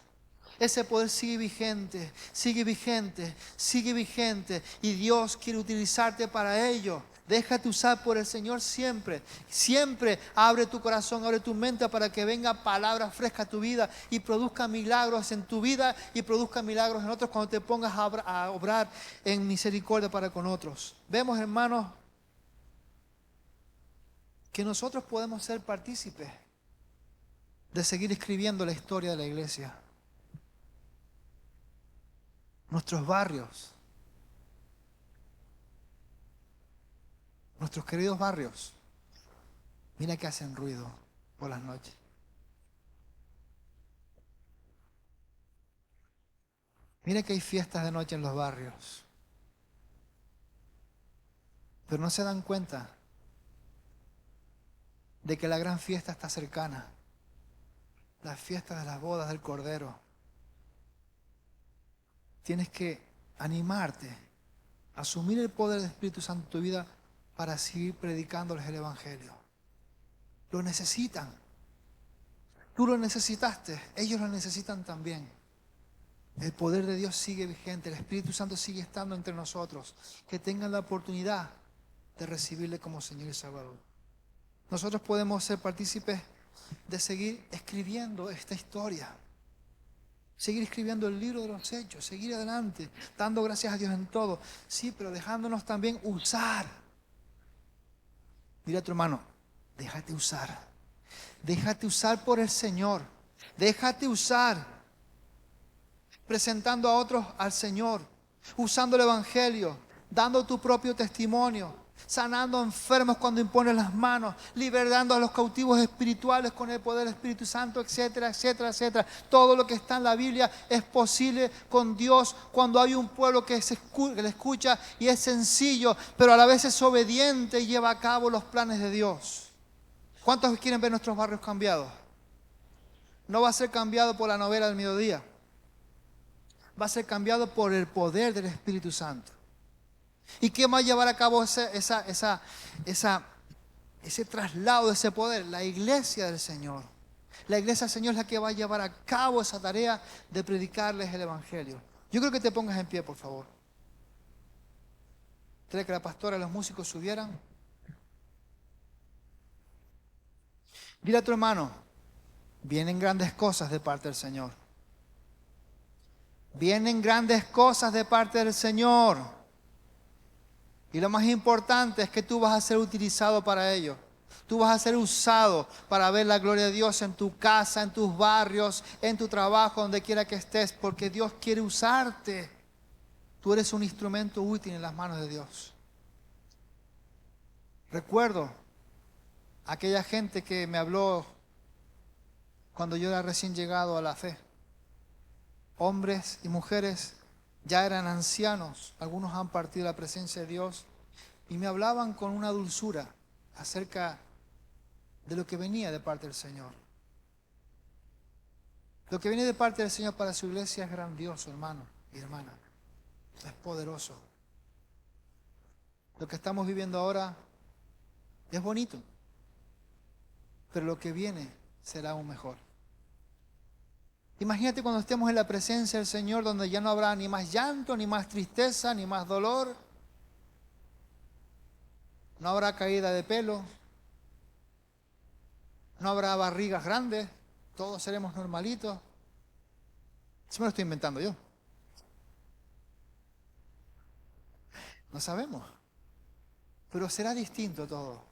Ese poder sigue vigente, sigue vigente, sigue vigente, y Dios quiere utilizarte para ello. Déjate usar por el Señor siempre. Siempre abre tu corazón, abre tu mente para que venga palabra fresca a tu vida y produzca milagros en tu vida y produzca milagros en otros cuando te pongas a obrar en misericordia para con otros. Vemos, hermanos, que nosotros podemos ser partícipes de seguir escribiendo la historia de la iglesia. Nuestros barrios, nuestros queridos barrios, mira que hacen ruido por las noches. Mira que hay fiestas de noche en los barrios, pero no se dan cuenta de que la gran fiesta está cercana, la fiesta de las bodas del Cordero. Tienes que animarte, asumir el poder del Espíritu Santo en tu vida para seguir predicándoles el Evangelio. Lo necesitan. Tú lo necesitaste, ellos lo necesitan también. El poder de Dios sigue vigente, el Espíritu Santo sigue estando entre nosotros. Que tengan la oportunidad de recibirle como Señor y Salvador. Nosotros podemos ser partícipes de seguir escribiendo esta historia. Seguir escribiendo el libro de los hechos, seguir adelante, dando gracias a Dios en todo. Sí, pero dejándonos también usar. Mira a tu hermano, déjate usar. Déjate usar por el Señor. Déjate usar presentando a otros al Señor, usando el Evangelio, dando tu propio testimonio, sanando a enfermos cuando impones las manos, liberando a los cautivos espirituales con el poder del Espíritu Santo, etcétera, etcétera, etcétera. Todo lo que está en la Biblia es posible con Dios cuando hay un pueblo que le escucha y es sencillo, pero a la vez es obediente y lleva a cabo los planes de Dios. ¿Cuántos quieren ver nuestros barrios cambiados? No va a ser cambiado por la novela del mediodía. Va a ser cambiado por el poder del Espíritu Santo. ¿Y quién va a llevar a cabo ese traslado de ese poder? La iglesia del Señor. La iglesia del Señor es la que va a llevar a cabo esa tarea de predicarles el Evangelio. Yo creo que te pongas en pie, por favor. ¿Cree que la pastora y los músicos subieran? Dile a tu hermano, vienen grandes cosas de parte del Señor. Vienen grandes cosas de parte del Señor. Y lo más importante es que tú vas a ser utilizado para ello. Tú vas a ser usado para ver la gloria de Dios en tu casa, en tus barrios, en tu trabajo, donde quiera que estés, porque Dios quiere usarte. Tú eres un instrumento útil en las manos de Dios. Recuerdo aquella gente que me habló cuando yo era recién llegado a la fe. Hombres y mujeres ya eran ancianos, algunos han partido a la presencia de Dios y me hablaban con una dulzura acerca de lo que venía de parte del Señor. Lo que viene de parte del Señor para su iglesia es grandioso, hermano y hermana. Es poderoso. Lo que estamos viviendo ahora es bonito, pero lo que viene será aún mejor. Imagínate cuando estemos en la presencia del Señor, donde ya no habrá ni más llanto, ni más tristeza, ni más dolor. No habrá caída de pelo. No habrá barrigas grandes. Todos seremos normalitos. Eso me lo estoy inventando yo. No sabemos. Pero será distinto todo.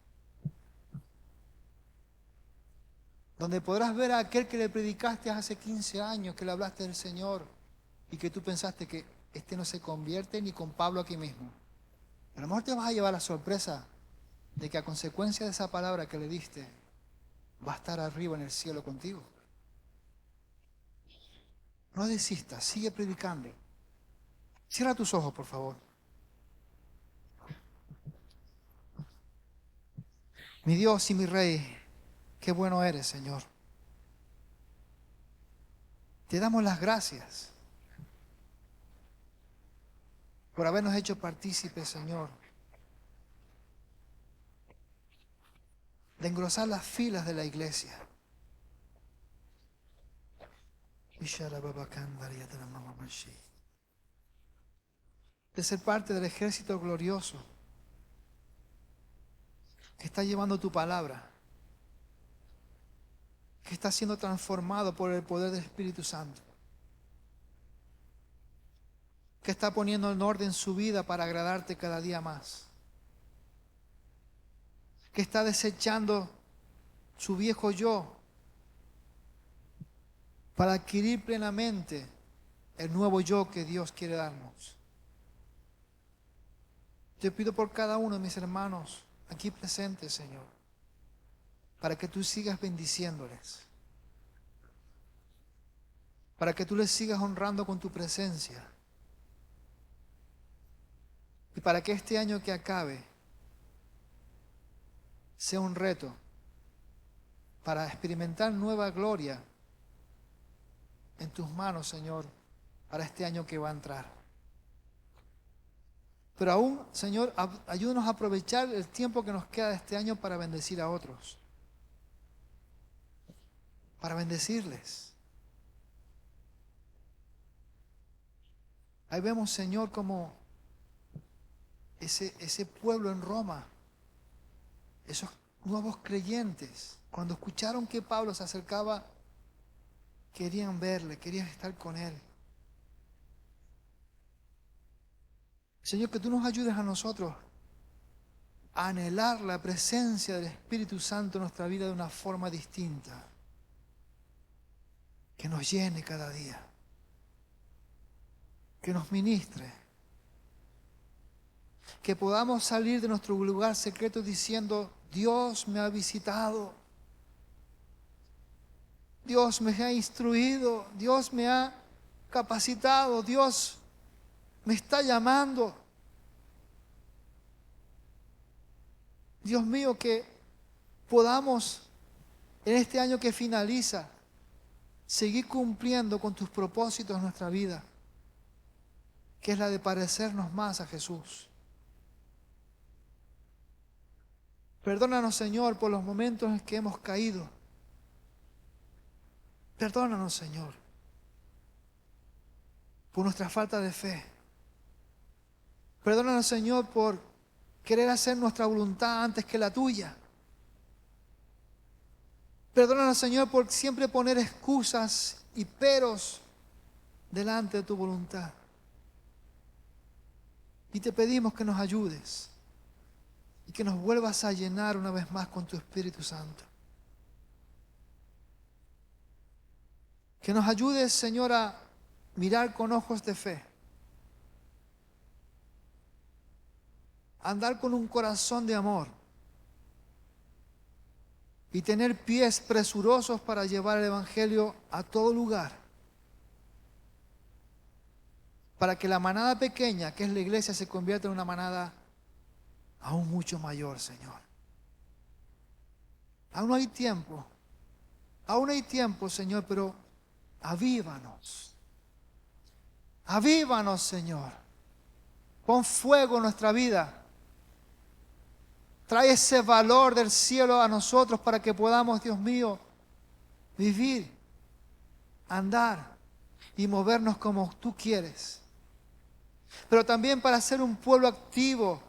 Donde podrás ver a aquel que le predicaste hace 15 años, que le hablaste del Señor y que tú pensaste que este no se convierte ni con Pablo aquí mismo. A lo mejor te vas a llevar la sorpresa de que a consecuencia de esa palabra que le diste, va a estar arriba en el cielo contigo. No desistas, sigue predicando. Cierra tus ojos, por favor. Mi Dios y mi Rey, qué bueno eres, Señor. Te damos las gracias por habernos hecho partícipes, Señor, de engrosar las filas de la iglesia. De ser parte del ejército glorioso que está llevando tu palabra, que está siendo transformado por el poder del Espíritu Santo, que está poniendo en orden su vida para agradarte cada día más, que está desechando su viejo yo para adquirir plenamente el nuevo yo que Dios quiere darnos. Te pido por cada uno de mis hermanos aquí presentes, Señor, para que tú sigas bendiciéndoles, para que tú les sigas honrando con tu presencia, y para que este año que acabe sea un reto para experimentar nueva gloria en tus manos, Señor, para este año que va a entrar. Pero aún, Señor, ayúdanos a aprovechar el tiempo que nos queda de este año para bendecir a otros, para bendecirles. Ahí vemos, Señor, como ese pueblo en Roma, esos nuevos creyentes, cuando escucharon que Pablo se acercaba, querían verle, querían estar con él. Señor, que tú nos ayudes a nosotros a anhelar la presencia del Espíritu Santo en nuestra vida de una forma distinta, que nos llene cada día, que nos ministre, que podamos salir de nuestro lugar secreto diciendo: Dios me ha visitado, Dios me ha instruido, Dios me ha capacitado, Dios me está llamando. Dios mío, que podamos en este año que finaliza seguir cumpliendo con tus propósitos en nuestra vida, que es la de parecernos más a Jesús. Perdónanos, Señor, por los momentos en que hemos caído. Perdónanos, Señor, por nuestra falta de fe. Perdónanos, Señor, por querer hacer nuestra voluntad antes que la tuya. Perdónanos, Señor, por siempre poner excusas y peros delante de tu voluntad. Y te pedimos que nos ayudes y que nos vuelvas a llenar una vez más con tu Espíritu Santo. Que nos ayudes, Señor, a mirar con ojos de fe, a andar con un corazón de amor y tener pies presurosos para llevar el Evangelio a todo lugar, para que la manada pequeña, que es la iglesia, se convierta en una manada aún mucho mayor, Señor. Aún hay tiempo, Señor, pero avívanos. Avívanos, Señor. Pon fuego en nuestra vida. Trae ese valor del cielo a nosotros para que podamos, Dios mío, vivir, andar y movernos como tú quieres. Pero también para ser un pueblo activo,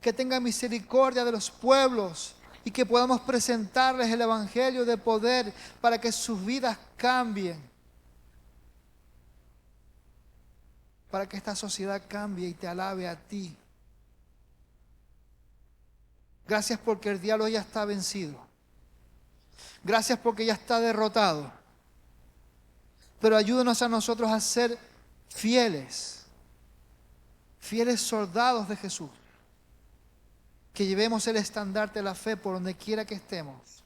que tenga misericordia de los pueblos y que podamos presentarles el Evangelio de poder para que sus vidas cambien. Para que esta sociedad cambie y te alabe a ti. Gracias porque el diablo ya está vencido. Gracias porque ya está derrotado. Pero ayúdanos a nosotros a ser fieles soldados de Jesús. Que llevemos el estandarte de la fe por donde quiera que estemos.